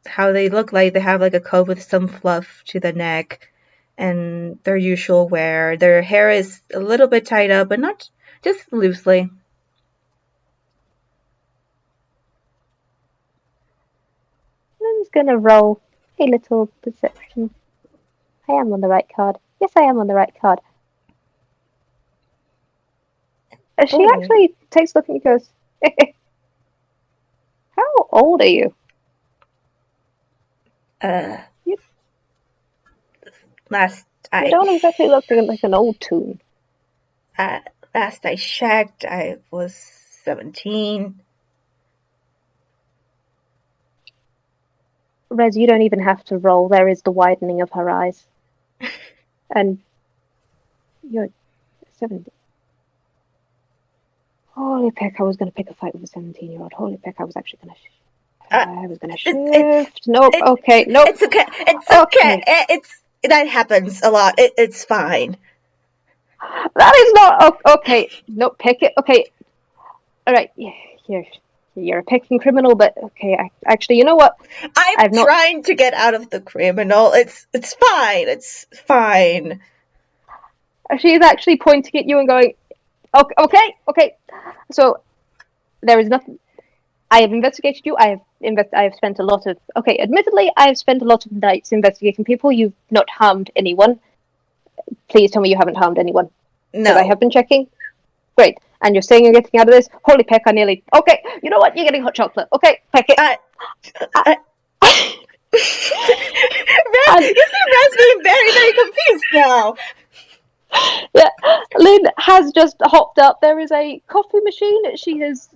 how they look like. They have like a coat with some fluff to the neck and their usual wear. Their hair is a little bit tied up, but not just loosely. I'm just gonna roll a little perception. I am on the right card. Yes, I am on the right card. She actually takes a look and goes, how old are you? You don't exactly look like an old toon. Last I checked, I was 17. Rez, you don't even have to roll. There is the widening of her eyes. And you're 17. Holy pick, I was going to pick a fight with a 17-year-old. Holy pick, I was actually going to... I was going to shift. Nope, okay, nope. It's okay. It's okay. That happens a lot. It's fine. That is not... Okay, nope, pick it. Okay, alright, you're a picking criminal, but okay, actually, you know what? I'm trying to get out of the criminal. It's fine. It's fine. She is actually pointing at you and going, okay. So there is nothing. I have investigated you. I have spent a lot of. Okay, admittedly, I have spent a lot of nights investigating people. You've not harmed anyone. Please tell me you haven't harmed anyone. No. Because I have been checking. Great. And you're saying you're getting out of this? Holy peck, I nearly... Okay, you know what? You're getting hot chocolate. Okay, peck it. You see Rez being very, very confused now. Yeah, Lynn has just hopped up. There is a coffee machine. She has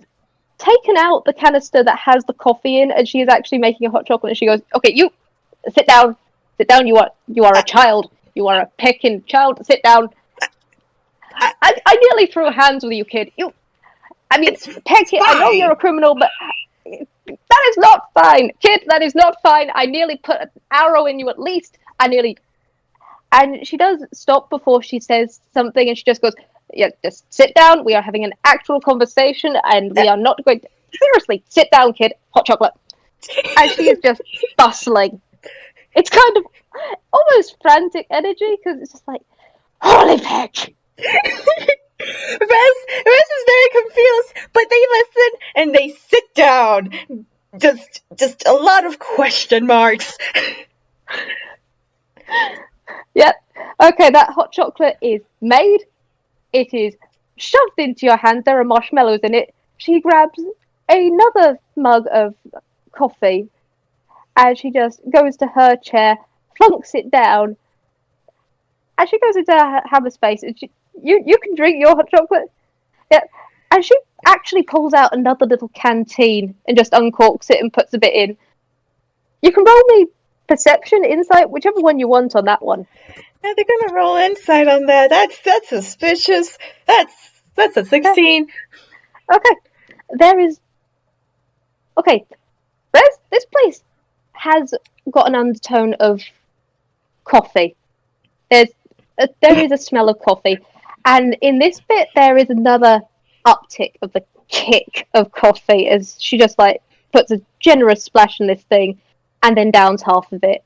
taken out the canister that has the coffee in, and she is actually making a hot chocolate. And she goes, "Okay, you sit down. Sit down. You are a child. You are a pecking child. Sit down." I nearly threw hands with you, kid. Peck it. I know you're a criminal, but that is not fine, kid. That is not fine. I nearly put an arrow in you at least. And she does stop before she says something, and she just goes, "Yeah, just sit down. We are having an actual conversation, and we are not going to... Seriously, sit down, kid. Hot chocolate." And she is just bustling. It's kind of almost frantic energy, because it's just like, holy peck! Rez is very confused, but they listen and they sit down. Just a lot of question marks. Yep. Okay, that hot chocolate is made. It is shoved into your hand. There are marshmallows in it. She grabs another mug of coffee, and she just goes to her chair, plunks it down, and she goes into her hammer space. And you can drink your hot chocolate. Yeah. And she actually pulls out another little canteen and just uncorks it and puts a bit in. You can roll me perception, insight, whichever one you want on that one. Yeah, they're gonna roll insight on that. That's suspicious. That's a 16. Okay. There is... Okay. This place has got an undertone of coffee. There is a smell of coffee. And in this bit, there is another uptick of the kick of coffee as she just like puts a generous splash in this thing and then downs half of it.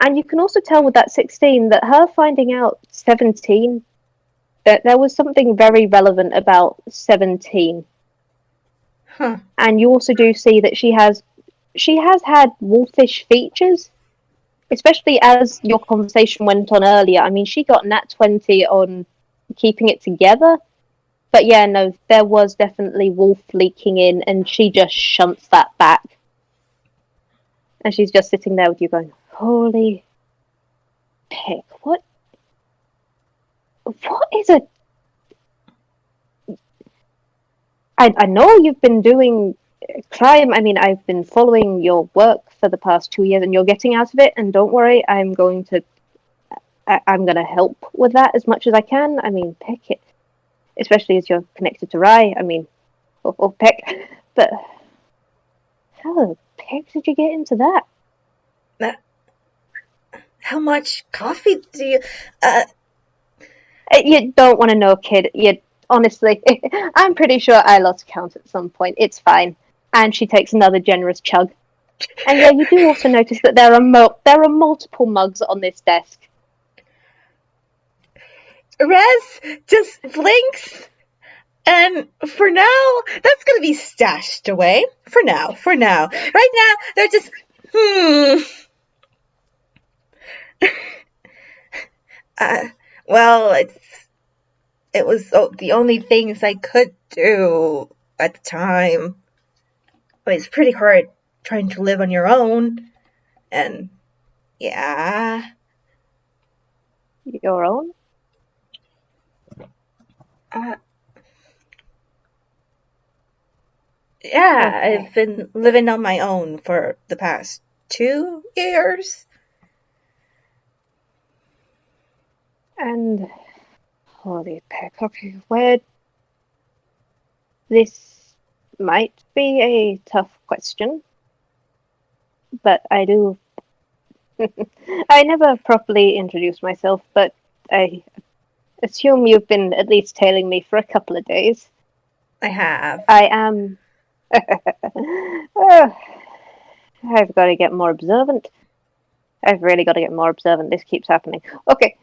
And you can also tell with that 16 that her finding out 17, that there was something very relevant about 17. Huh. And you also do see that she has had wolfish features, especially as your conversation went on earlier. I mean, she got nat 20 on keeping it together. But yeah, no, there was definitely wolf leaking in, and she just shunts that back. And she's just sitting there with you going, holy pick, what is a... I know you've been doing crime. I mean, I've been following your work for the past 2 years, and you're getting out of it, and don't worry, I'm going to help with that as much as I can. I mean, pick it. Especially as you're connected to Rai. I mean, or pick. But how the pick did you get into that? How much coffee do you... You don't want to know, kid. You honestly, I'm pretty sure I lost count at some point. It's fine. And she takes another generous chug. And yeah, you do also notice that there are multiple mugs on this desk. Rezze just blinks, and for now, that's gonna be stashed away. For now. Right now, they're just, well, it was the only things I could do at the time. But it's pretty hard trying to live on your own, and yeah. Your own? Yeah, Okay. I've been living on my own for the past 2 years. And holy pick, okay, where... This might be a tough question, but I do... I never properly introduced myself, but I assume you've been at least tailing me for a couple of days. I have. I am... I've got to get more observant. I've really got to get more observant. This keeps happening. Okay.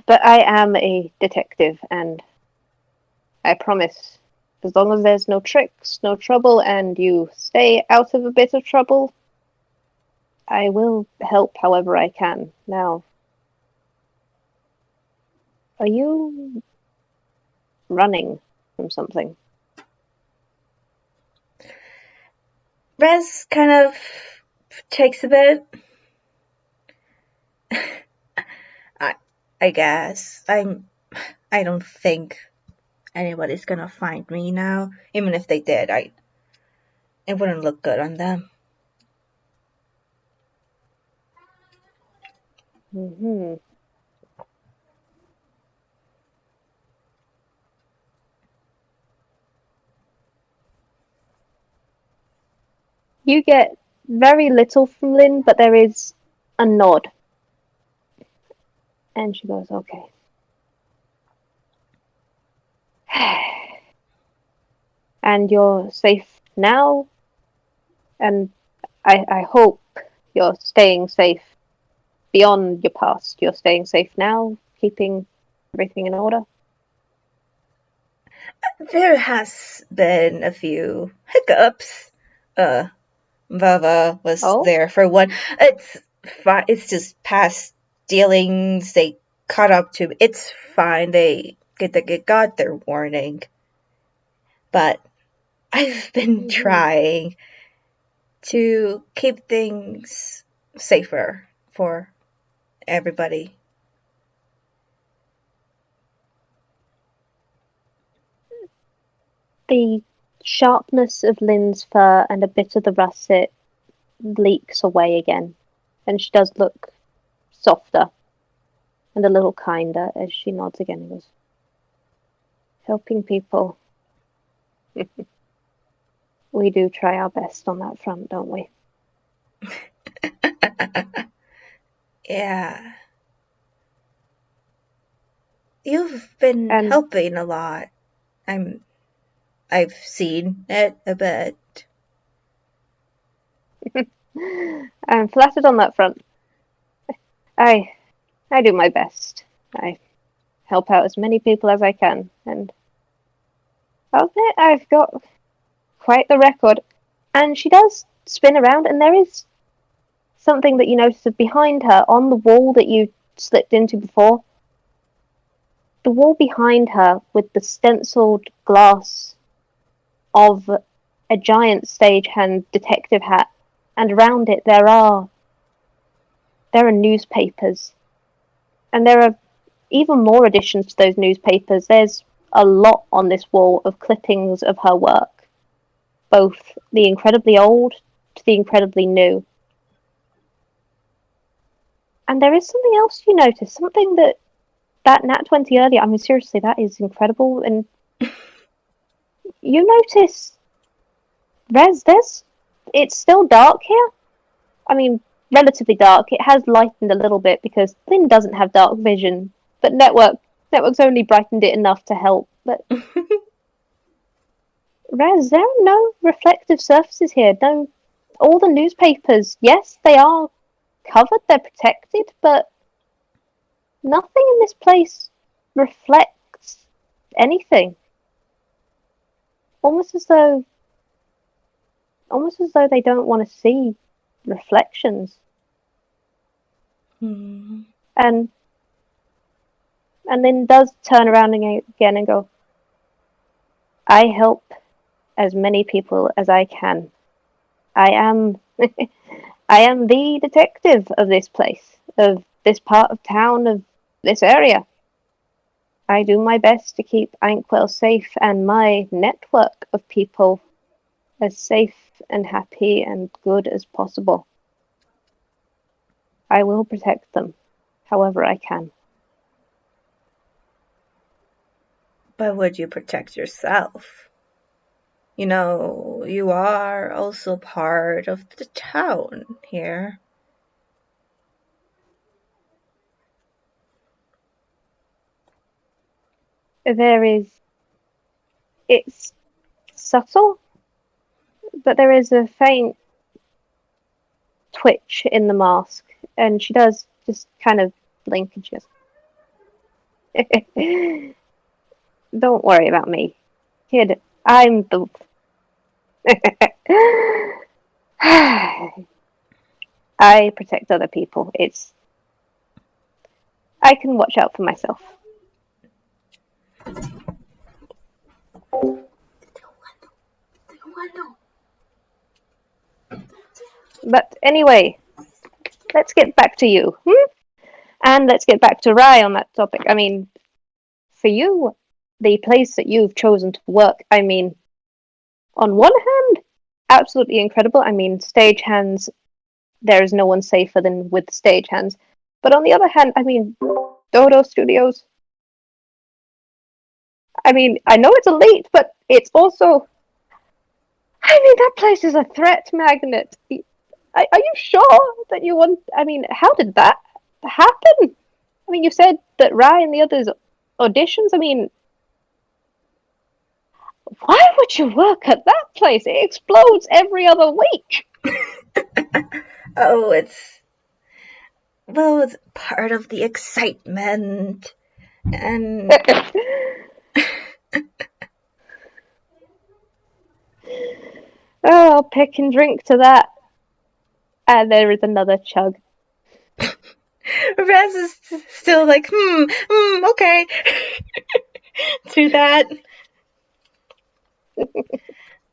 But I am a detective, and I promise, as long as there's no tricks, no trouble, and you stay out of a bit of trouble, I will help however I can. Now, are you running from something? Rezze kind of takes a bit. I guess. I don't think anybody's gonna find me now. Even if they did, it wouldn't look good on them. Mm-hmm. You get very little from Lynn, but there is a nod. And she goes, okay. And you're safe now? And I hope you're staying safe beyond your past. You're staying safe now, keeping everything in order? There has been a few hiccups. Vava was Oh? there for one. It's just past dealings. They caught up to. It's fine. They got their warning. But I've been trying to keep things safer for everybody. The sharpness of Lynn's fur and a bit of the russet leaks away again, and she does look softer and a little kinder as she nods again and goes, helping people. We do try our best on that front, don't we? Yeah. You've been And helping a lot. I've seen it a bit. I'm flattered on that front. I do my best. I help out as many people as I can, and I'll admit I've got quite the record. And she does spin around, and there is something that you notice behind her on the wall that you slipped into before. the wall behind her with the stenciled glass of a giant stagehand detective hat, and around it there are newspapers, and there are even more additions to those newspapers. There's a lot on this wall of clippings of her work, both the incredibly old to the incredibly new. And there is something else you notice, something that Nat 20 earlier, I mean, seriously, that is incredible. And you notice, it's still dark here. I mean, relatively dark. It has lightened a little bit because Lynn doesn't have dark vision, but Network's only brightened it enough to help. But Rez, there are no reflective surfaces here. No, all the newspapers, yes, they are covered, they're protected, but nothing in this place reflects anything. Almost as though they don't want to see reflections. Hmm. And then does turn around again and go, I help as many people as I can. I am I am the detective of this place, of this part of town, of this area. I do my best to keep Inkwell safe and my network of people as safe and happy and good as possible. I will protect them however I can. But would you protect yourself? You know, you are also part of the town here. It's subtle, but there is a faint twitch in the mask, and she does just kind of blink and she goes, Don't worry about me. Kid, I'm the. I protect other people. I can watch out for myself. But anyway, let's get back to you. And let's get back to Rai on that topic. I mean, for you, the place that you've chosen to work, I mean, on one hand, absolutely incredible. I mean, stagehands, there is no one safer than with stagehands. But on the other hand, I mean, Dodo Studios, I mean, I know it's elite, but it's also. I mean, that place is a threat magnet. Are you sure that you want? I mean, how did that happen? I mean, you said that Rai and the others auditions. I mean, why would you work at that place? It explodes every other week. Oh, it's part of the excitement. And Oh, I'll pick and drink to that. And there is another chug. Rez is still like, okay. To that.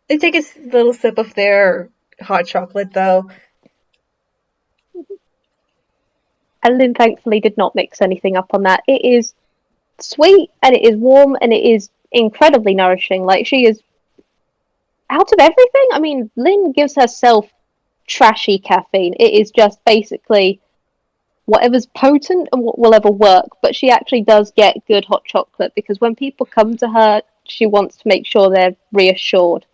They take a little sip of their hot chocolate, though. Ellen thankfully did not mix anything up on that. It is sweet and it is warm and it is incredibly nourishing. Like, she is out of everything. I mean, Lynn gives herself trashy caffeine. It is just basically whatever's potent and what will ever work. But she actually does get good hot chocolate because when people come to her, she wants to make sure they're reassured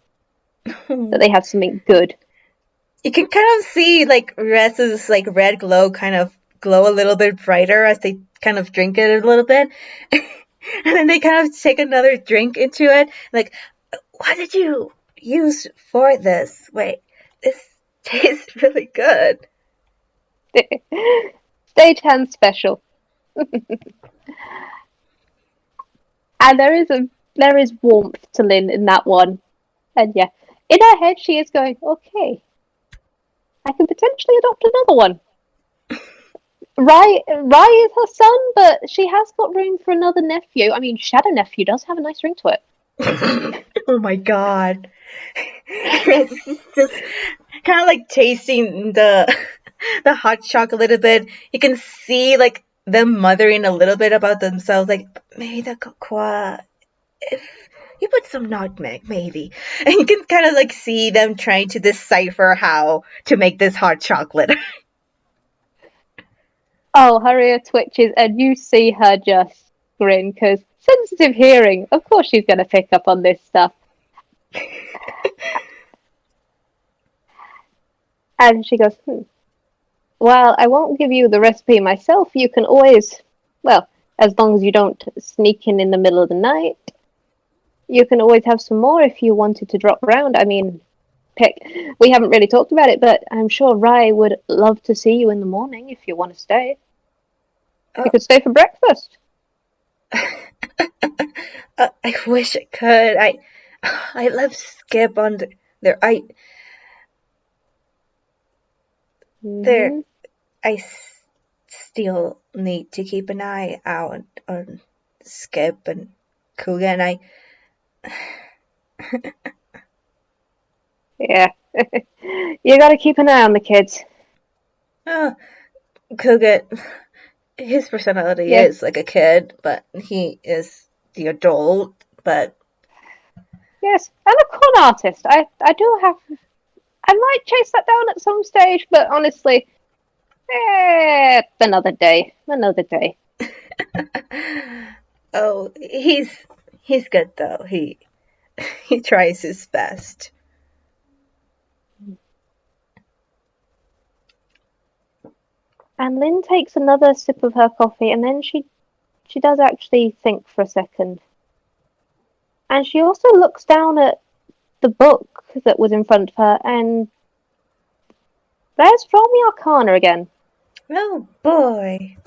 that they have something good. You can kind of see like Rez's like red glow kind of glow a little bit brighter as they kind of drink it a little bit. And then they kind of take another drink into it. Like, what did you use for this? Wait, this tastes really good. Stagehand special. And there is warmth to Lynn in that one. And yeah, in her head she is going, okay, I can potentially adopt another one. Rai is her son, but she has got room for another nephew. I mean, Shadow Nephew does have a nice ring to it. Oh my god. It's just kind of like tasting the hot chocolate a bit. You can see like them mothering a little bit about themselves, like maybe the cocoa if you put some nutmeg, maybe. And you can kind of like see them trying to decipher how to make this hot chocolate. Oh, her ear twitches, and you see her just grin because sensitive hearing. Of course, she's going to pick up on this stuff. And she goes, Well, I won't give you the recipe myself. You can always, well, as long as you don't sneak in the middle of the night, you can always have some more if you wanted to drop around. I mean, pick. We haven't really talked about it, but I'm sure Rai would love to see you in the morning if you want to stay. You Oh, could stay for breakfast. I wish I could. I love Skip on there. There. Mm-hmm. Still need to keep an eye out on Skip and Kuga, and Yeah. You gotta keep an eye on the kids. oh, Kuga. His personality Yeah. is like a kid, but he is the adult. But Yes. And a con artist. I do have. I might chase that down at some stage, but honestly, another day. Another day. oh, he's good though. He tries his best. And Lynn takes another sip of her coffee, and then she does actually think for a second. And she also looks down at the book that was in front of her, and there's Roll Me Arcana again. Oh boy,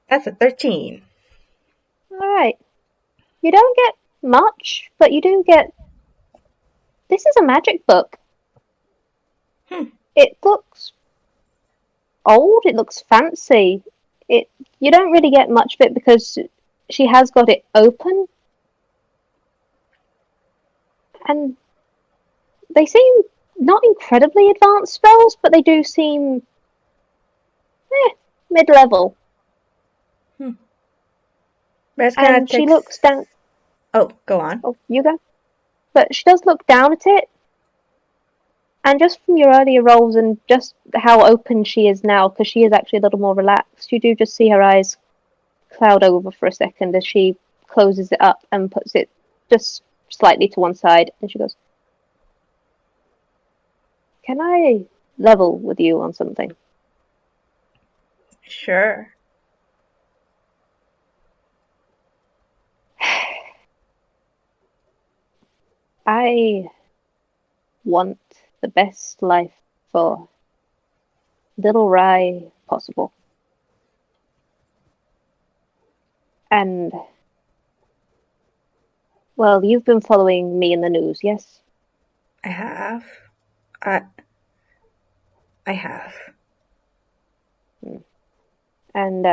that's a 13. Alright. You don't get much, but you do get. This is a magic book. Hmm. It looks old, it looks fancy. It You don't really get much of it because she has got it open, and they seem not incredibly advanced spells, but they do seem mid-level. Hmm. Rez kind of And she takes. looks down. Oh, go on. Oh, you go. But she does look down at it, and just from your earlier rolls and just how open she is now, because she is actually a little more relaxed, you do just see her eyes cloud over for a second as she closes it up and puts it just slightly to one side, and she goes, Can I level with you on something? Sure. I want the best life for little Rai possible. And, well, you've been following me in the news, yes? I have. I I have. And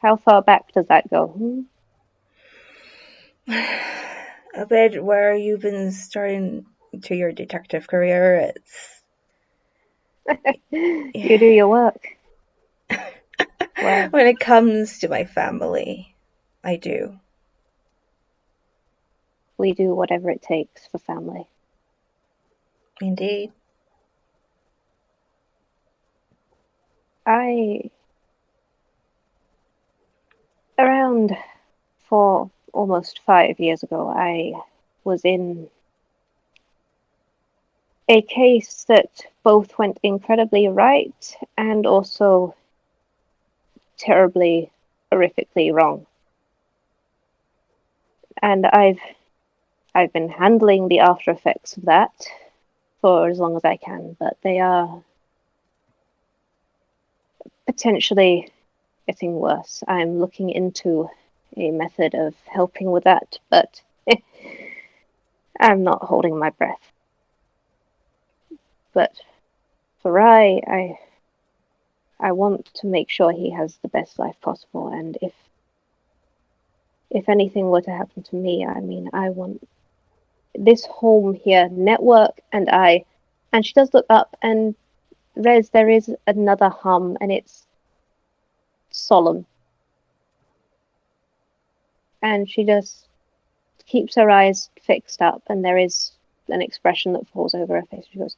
how far back does that go? A bit where you've been starting to your detective career. You do your work. Well, When it comes to my family, I do. we do whatever it takes for family. Indeed. I, around 4, almost 5 years ago, I was in a case that both went incredibly right and also terribly, horrifically wrong. And I've been handling the after effects of that for as long as I can, but they are potentially getting worse. I'm looking into a method of helping with that, but I'm not holding my breath. But for Rai, I want to make sure he has the best life possible, and if anything were to happen to me, I mean, I want this home here, network, and I. And she does look up, and Rez, there is another hum, and it's solemn. And she just keeps her eyes fixed up, and there is an expression that falls over her face. She goes,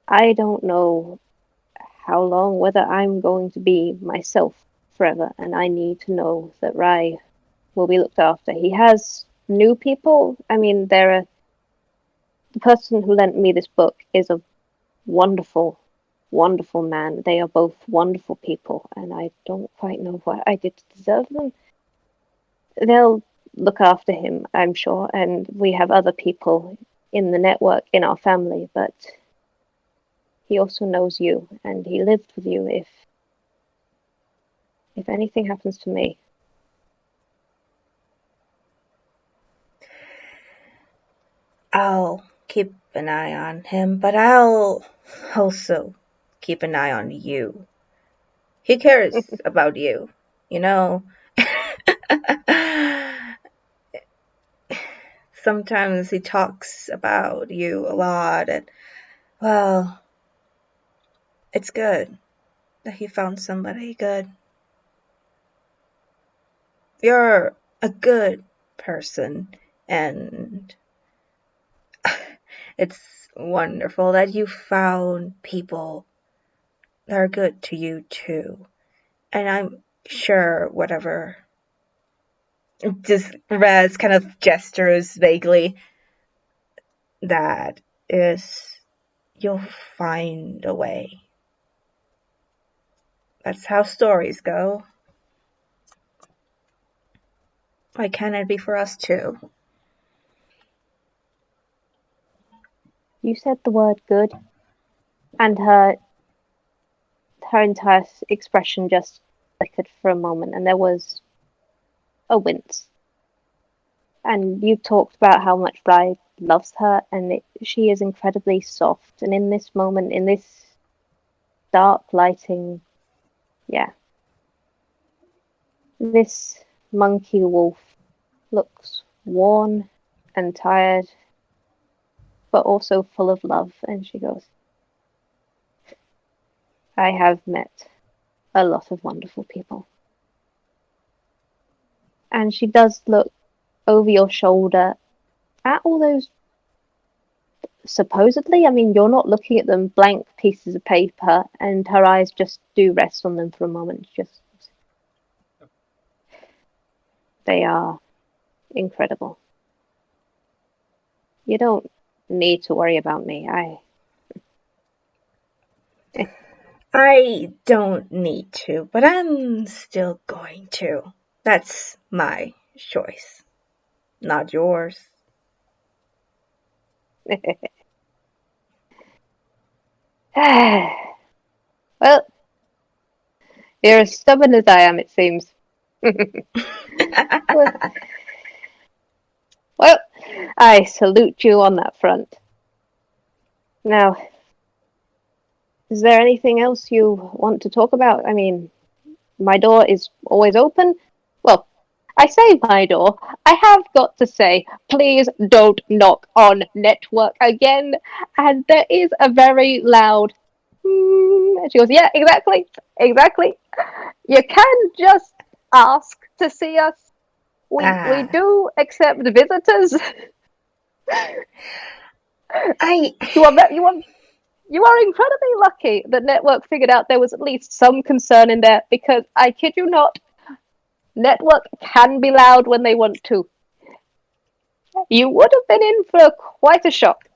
I don't know how long, whether I'm going to be myself forever, and I need to know that Rai will be looked after. He has new people. I mean, the person who lent me this book is a wonderful, wonderful man. They are both wonderful people, and I don't quite know what I did to deserve them. They'll look after him, I'm sure, and we have other people in the network in our family, but he also knows you, and he lived with you if anything happens to me. I'll keep an eye on him, but I'll also keep an eye on you. He cares about you, you know? Sometimes he talks about you a lot, and, well, it's good that he found somebody good. You're a good person, and it's wonderful that you found people that are good to you too. And I'm sure whatever. Just Raz kind of gestures vaguely. That is, you'll find a way. That's how stories go. Why can't it be for us too? You said the word good, and her entire expression just flickered for a moment, and there was a wince. And you talked about how much Rai loves her, and she is incredibly soft. And in this moment, in this dark lighting, yeah, this monkey wolf looks worn and tired, but also full of love. And she goes, I have met a lot of wonderful people. And she does look over your shoulder at all those, supposedly, I mean, you're not looking at them, blank pieces of paper, and her eyes just do rest on them for a moment. Just, they are incredible. You don't need to worry about me. I don't need to, but I'm still going to. That's my choice, not yours. Well, you're as stubborn as I am, it seems. well, well, I salute you on that front. Now, is there anything else you want to talk about? I mean, my door is always open. Well, I say my door. I have got to say, please don't knock on network again. And there is a very loud. And she goes, yeah, exactly, exactly. You can just ask to see us. We Ah, do accept visitors. I. You are incredibly lucky that network figured out there was at least some concern in there, because I kid you not, network can be loud when they want to. You would have been in for quite a shock.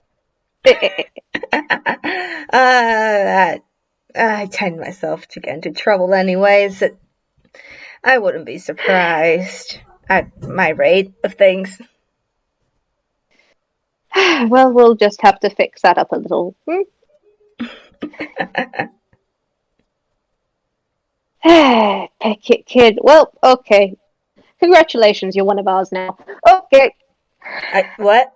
I tend myself to get into trouble anyways. I wouldn't be surprised at my rate of things. Well, we'll just have to fix that up a little. Pick it, kid. Well, okay. Congratulations, you're one of ours now. Okay. What?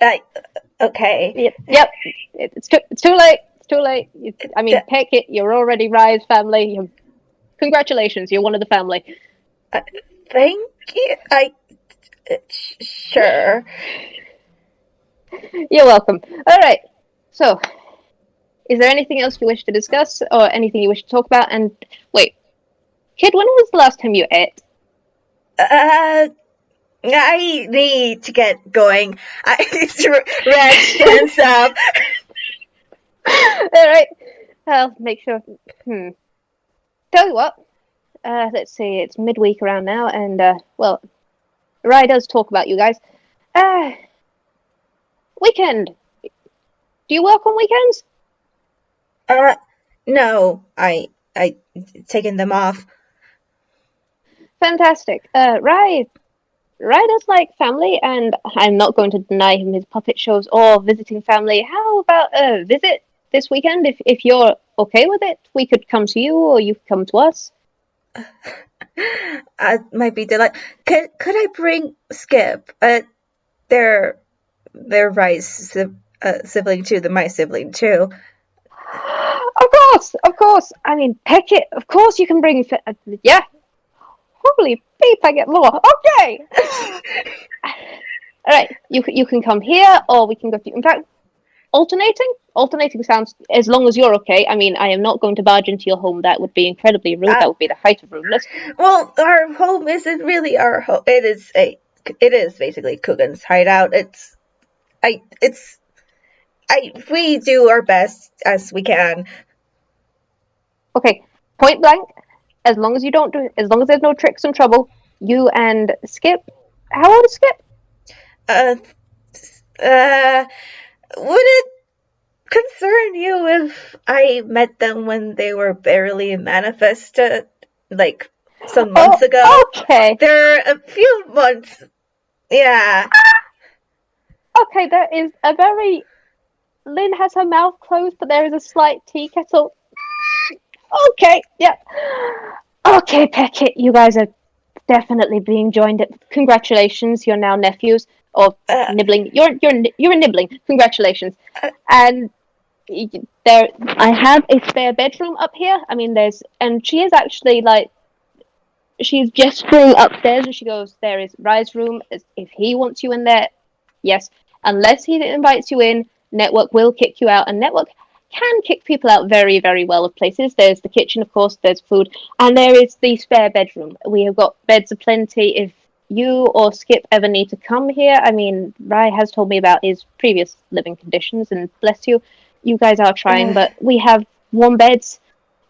Okay. Yep. It's too late. too late. I mean, pick it. You're already Rye's family. Congratulations, you're one of the family. Thank you. Sure. You're welcome. All right. So, is there anything else you wish to discuss, or anything you wish to talk about? And wait, kid, when was the last time you ate? I need to get going. Red stands up. All right. I'll make sure. Tell you what. Let's see. It's midweek around now, and well, Rye does talk about you guys. Weekend. Do you work on weekends? No, I taken them off. Fantastic. Rye does like family, and I'm not going to deny him his puppet shows or visiting family. How about a visit this weekend? If you're okay with it, we could come to you, or you could come to us. I might be delighted. Could I bring Skip? They're Rice's sibling too. My sibling too. Of course. I mean, Peckett. Of course, you can bring. Yeah. Holy beep! I get more. Okay. All right. You can come here, or we can go. In fact, alternating sounds. As long as you're okay. I mean, I am not going to barge into your home. That would be incredibly rude. That would be the height of rudeness. Well, our home isn't really our home. It is basically Kugan's hideout. We do our best as we can. Okay, point blank. As long as you don't do, as long as there's no tricks and trouble, you and Skip. How old is Skip? Uh, would it concern you if I met them when they were barely manifested, like some months ago? Okay. They're a few months. Yeah. Okay, there is a very. Lynn has her mouth closed, but there is a slight tea kettle. Okay, yeah. Okay, Peckett, you guys are definitely being joined. Congratulations, you're now nephews, or nibbling. You're a nibbling. Congratulations. And there, I have a spare bedroom up here. I mean, and she is actually like, she's gesturing upstairs, and she goes, "There is Rye's room. If he wants you in there, yes. Unless he invites you in, Network will kick you out, and Network can kick people out very, very well of places. There's the kitchen, of course, there's food, and there is the spare bedroom. We have got beds aplenty. If you or Skip ever need to come here, I mean, Rye has told me about his previous living conditions, and bless you, you guys are trying, but we have warm beds.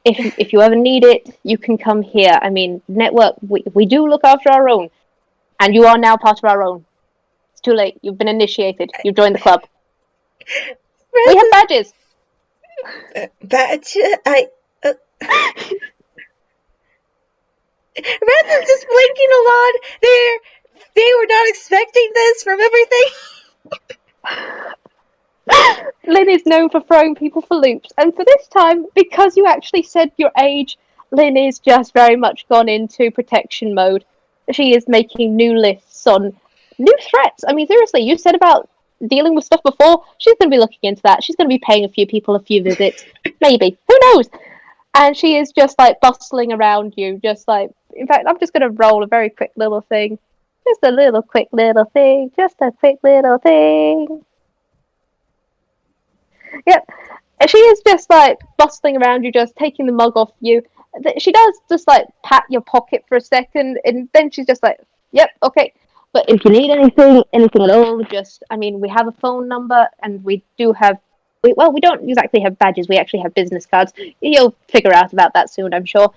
If you ever need it, you can come here. I mean, Network, we do look after our own, and you are now part of our own. It's too late. You've been initiated. You've joined the club. We have badges. Badge? Red's just blinking a lot. They were not expecting this from everything. Lynn is known for throwing people for loops, and for this time, because you actually said your age, Lynn is just very much gone into protection mode. She is making new lists on new threats. I mean, seriously, you said about dealing with stuff before. She's going to be looking into that. She's going to be paying a few people a few visits. Maybe. Who knows? And she is just like bustling around you, just like, in fact, I'm just going to roll a very quick little thing. Just a little quick little thing. Just a quick little thing. Yep. She is just like bustling around you, just taking the mug off you. She does just like pat your pocket for a second, and then she's just like, "Yep, okay." But if you need anything at all, just, I mean, we have a phone number, and we do have. We don't exactly have badges. We actually have business cards. You'll figure out about that soon, I'm sure.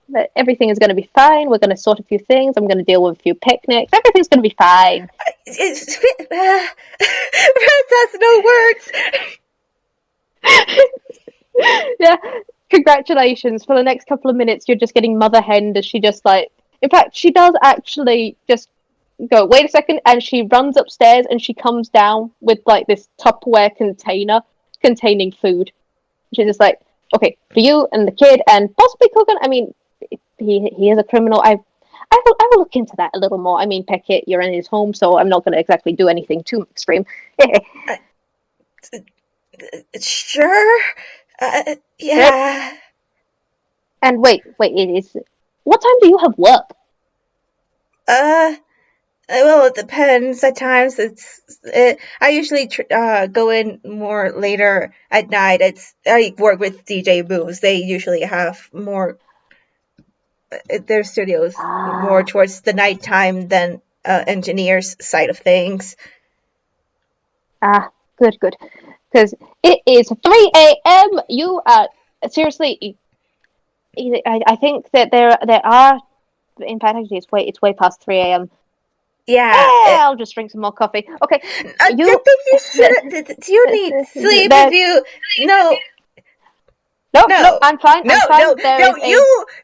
But everything is going to be fine. We're going to sort a few things. I'm going to deal with a few picnics. Everything's going to be fine. Red has no words. Yeah, congratulations. For the next couple of minutes, you're just getting mother henned as she just like. In fact, she does actually just go, "Wait a second," and she runs upstairs and she comes down with like this Tupperware container containing food. She's just like, "Okay, for you and the kid and possibly Coogan." I mean, he is a criminal. I will look into that a little more. I mean, Peckett, you're in his home, so I'm not going to exactly do anything too extreme. Sure. Right? Yeah. And wait, it is. What time do you have work? Uh, well, it depends. At times, I usually go in more later at night. I work with DJ booths. They usually have more their studios more Ah, towards the nighttime than engineers side of things. good. Because it is 3 a.m. You are seriously. I think that there are. In fact, actually, it's way past 3 a.m. Yeah. I'll just drink some more coffee. Okay, I you. think you should. Do you need sleep if There. you? No, No, no, I'm fine. no, I'm no, fine. There no. is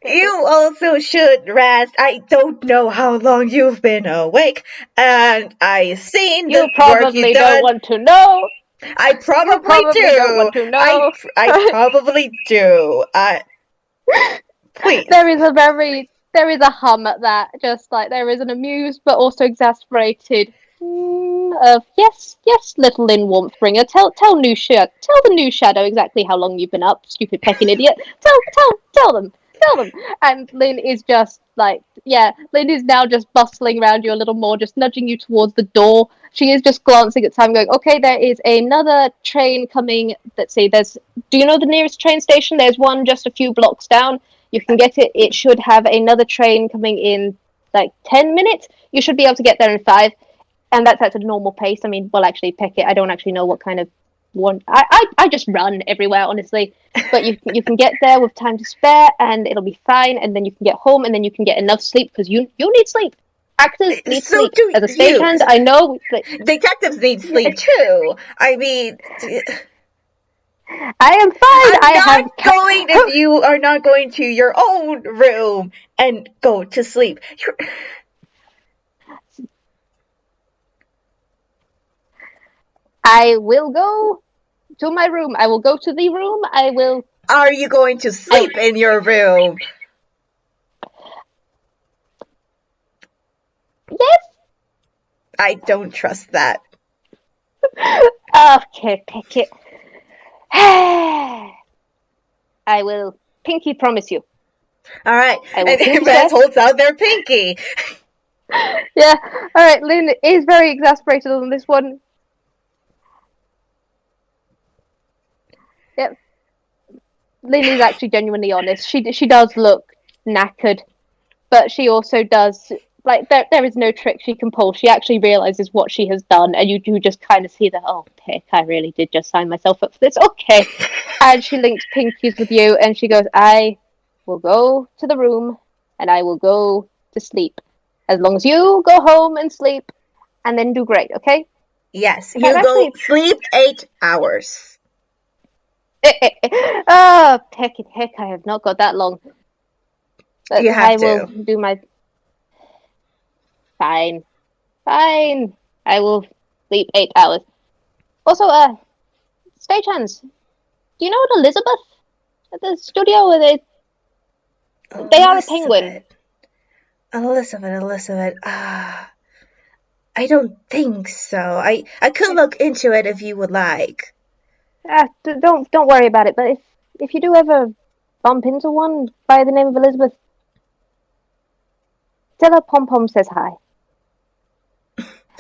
a. You also should rest. I don't know how long you've been awake, and I've seen the You work you've probably don't done. want to know. I You probably probably don't do. want to know. I probably do. Please. There is a hum at that, just like there is an amused but also exasperated of yes, little Lynn Warmthbringer. Tell the new shadow exactly how long you've been up, stupid pecking idiot. Tell them. And Lynn is just like, yeah, Lynn is now just bustling around you a little more, just nudging you towards the door. She is just glancing at time, going, okay, there is another train coming. Let's see, do you know the nearest train station? There's one just a few blocks down. You can get it. It should have another train coming in like 10 minutes. You should be able to get there in 5. And that's at a normal pace. I mean, well, actually, pick it. I don't actually know what kind of one. I just run everywhere, honestly. But you can get there with time to spare, and it'll be fine. And then you can get home, and then you can get enough sleep because you need sleep. Actors need So sleep. do As a you. stagehand, I know that Detectives need sleep too. I mean, I am fine. I'm I not have. going if you are not going to your own room and go to sleep. I will go to my room. I will go to the room. I will. Are you going to I sleep in your room? yes. I don't trust that. Okay, pick it. I will pinky promise you. All right, I will and pinky swear. Rez holds out their pinky. Yeah. All right. Lynn is very exasperated on this one. Yep. Lynn is actually genuinely honest. She does look knackered, but she also does like there is no trick she can pull. She actually realizes what she has done, and you do just kind of see that. Oh, pick! I really did just sign myself up for this. Okay, and she links pinkies with you, and she goes, "I will go to the room, and I will go to sleep. As long as you go home and sleep, and then do great. Okay." Yes, In fact, you go actually, sleep 8 hours. oh, heck, I have not got that long. But You I have will to. do my fine. Fine. I will sleep 8 hours. Also, stagehands. Do you know what Elizabeth at the studio where they are a penguin? Elizabeth. Elizabeth. I don't think so. I could look into it if you would like. Don't worry about it. But if you do ever bump into one by the name of Elizabeth, tell her Pom Pom says hi.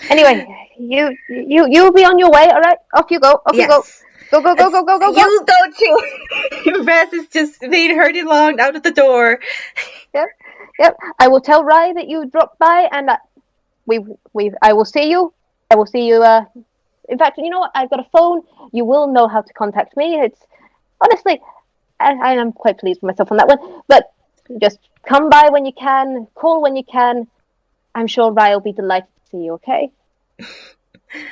Anyway, you'll be on your way. All right, off you go. Off you go. Yes. Go go go go go go go. You go too. Rez is just being hurried along out of the door. Yep, yep. I will tell Rye that you dropped by, and we I will see you. I will see you. In fact, you know what? I've got a phone. You will know how to contact me. It's honestly, I am quite pleased with myself on that one. But just come by when you can, call when you can. I'm sure Rye will be delighted to see you. Okay.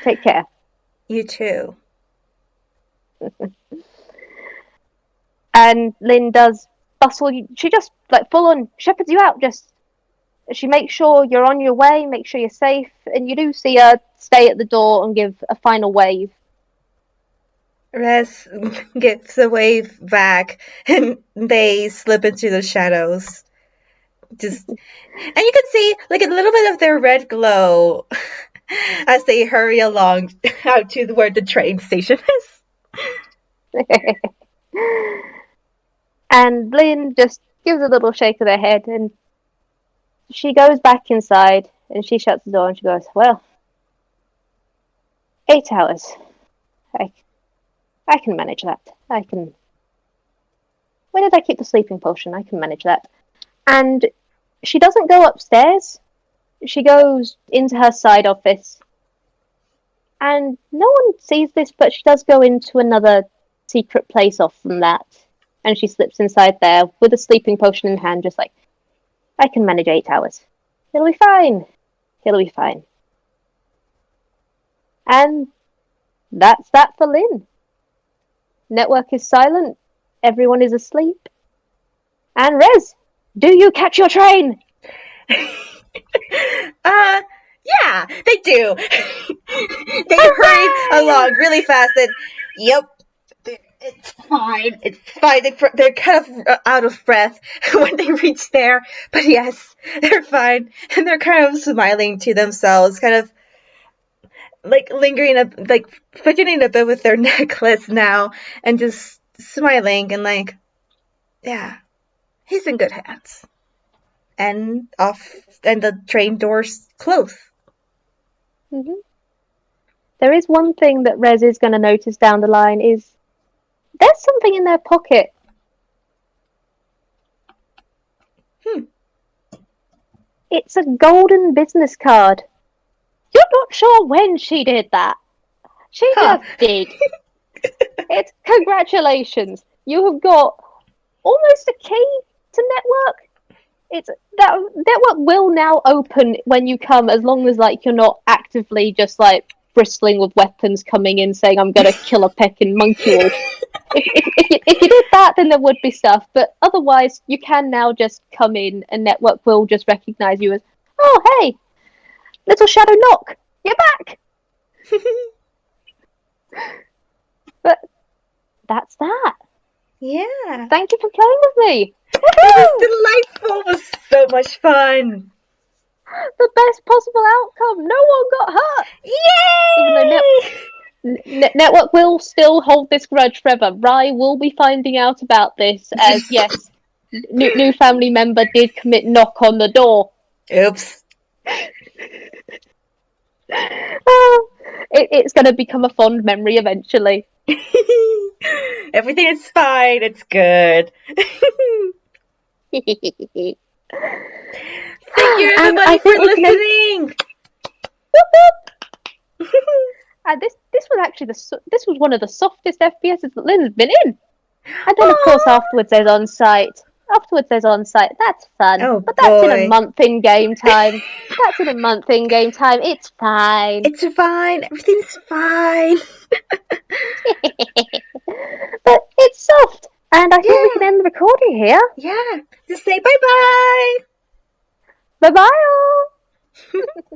Take care. You too. And Lynn does bustle. She just like full on shepherds you out. Just she makes sure you're on your way. Make sure you're safe. And you do see her stay at the door and give a final wave. Rez gets the wave back and they slip into the shadows. Just and you can see like a little bit of their red glow as they hurry along out to where the train station is. And Lynn just gives a little shake of her head, and she goes back inside, and she shuts the door, and she goes, well, 8 hours. I, I can manage that. I can... Where did I keep the sleeping potion? I can manage that. And she doesn't go upstairs. She goes into her side office. And no one sees this, but she does go into another secret place off from that. And she slips inside there with a sleeping potion in hand, just like, I can manage 8 hours. It'll be fine. It'll be fine. And that's that for Lynn. Network is silent. Everyone is asleep. And Rez, do you catch your train? Yeah, they do. They hurried along really fast and, yep, it's fine. It's fine. They're kind of out of breath when they reach there, but yes, they're fine. And they're kind of smiling to themselves, kind of like fidgeting a bit with their necklace now, and just smiling and like, yeah, he's in good hands. And the train doors close. Mm-hmm. There is one thing that Rez is going to notice down the line is there's something in their pocket. It's a golden business card. You're not sure when she did that. She just did. It's congratulations. You have got almost a key to network. It's that network will now open when you come, as long as like you're not actively just like bristling with weapons coming in saying I'm gonna kill a pecking monkey wolf. If you did that, then there would be stuff, but otherwise you can now just come in and network will just recognize you as, oh hey, little shadow knock, you're back. But that's that. Yeah. Thank you for playing with me. It was delightful. It was so much fun. The best possible outcome. No one got hurt. Yay! Even though Network will still hold this grudge forever. Rai will be finding out about this as, yes, new family member did commit knock on the door. Oops. It's going to become a fond memory eventually. Everything is fine. It's good. Thank you, everybody, for listening. This was actually this was one of the softest FPSs that Lynn's been in. And then, of course, afterwards there's on-site. That's fun. Oh, but that's boy. in a month in game time. It's fine. It's fine. Everything's fine. But it's soft. And I think we can end the recording here. Yeah. Just say bye-bye. Bye-bye all.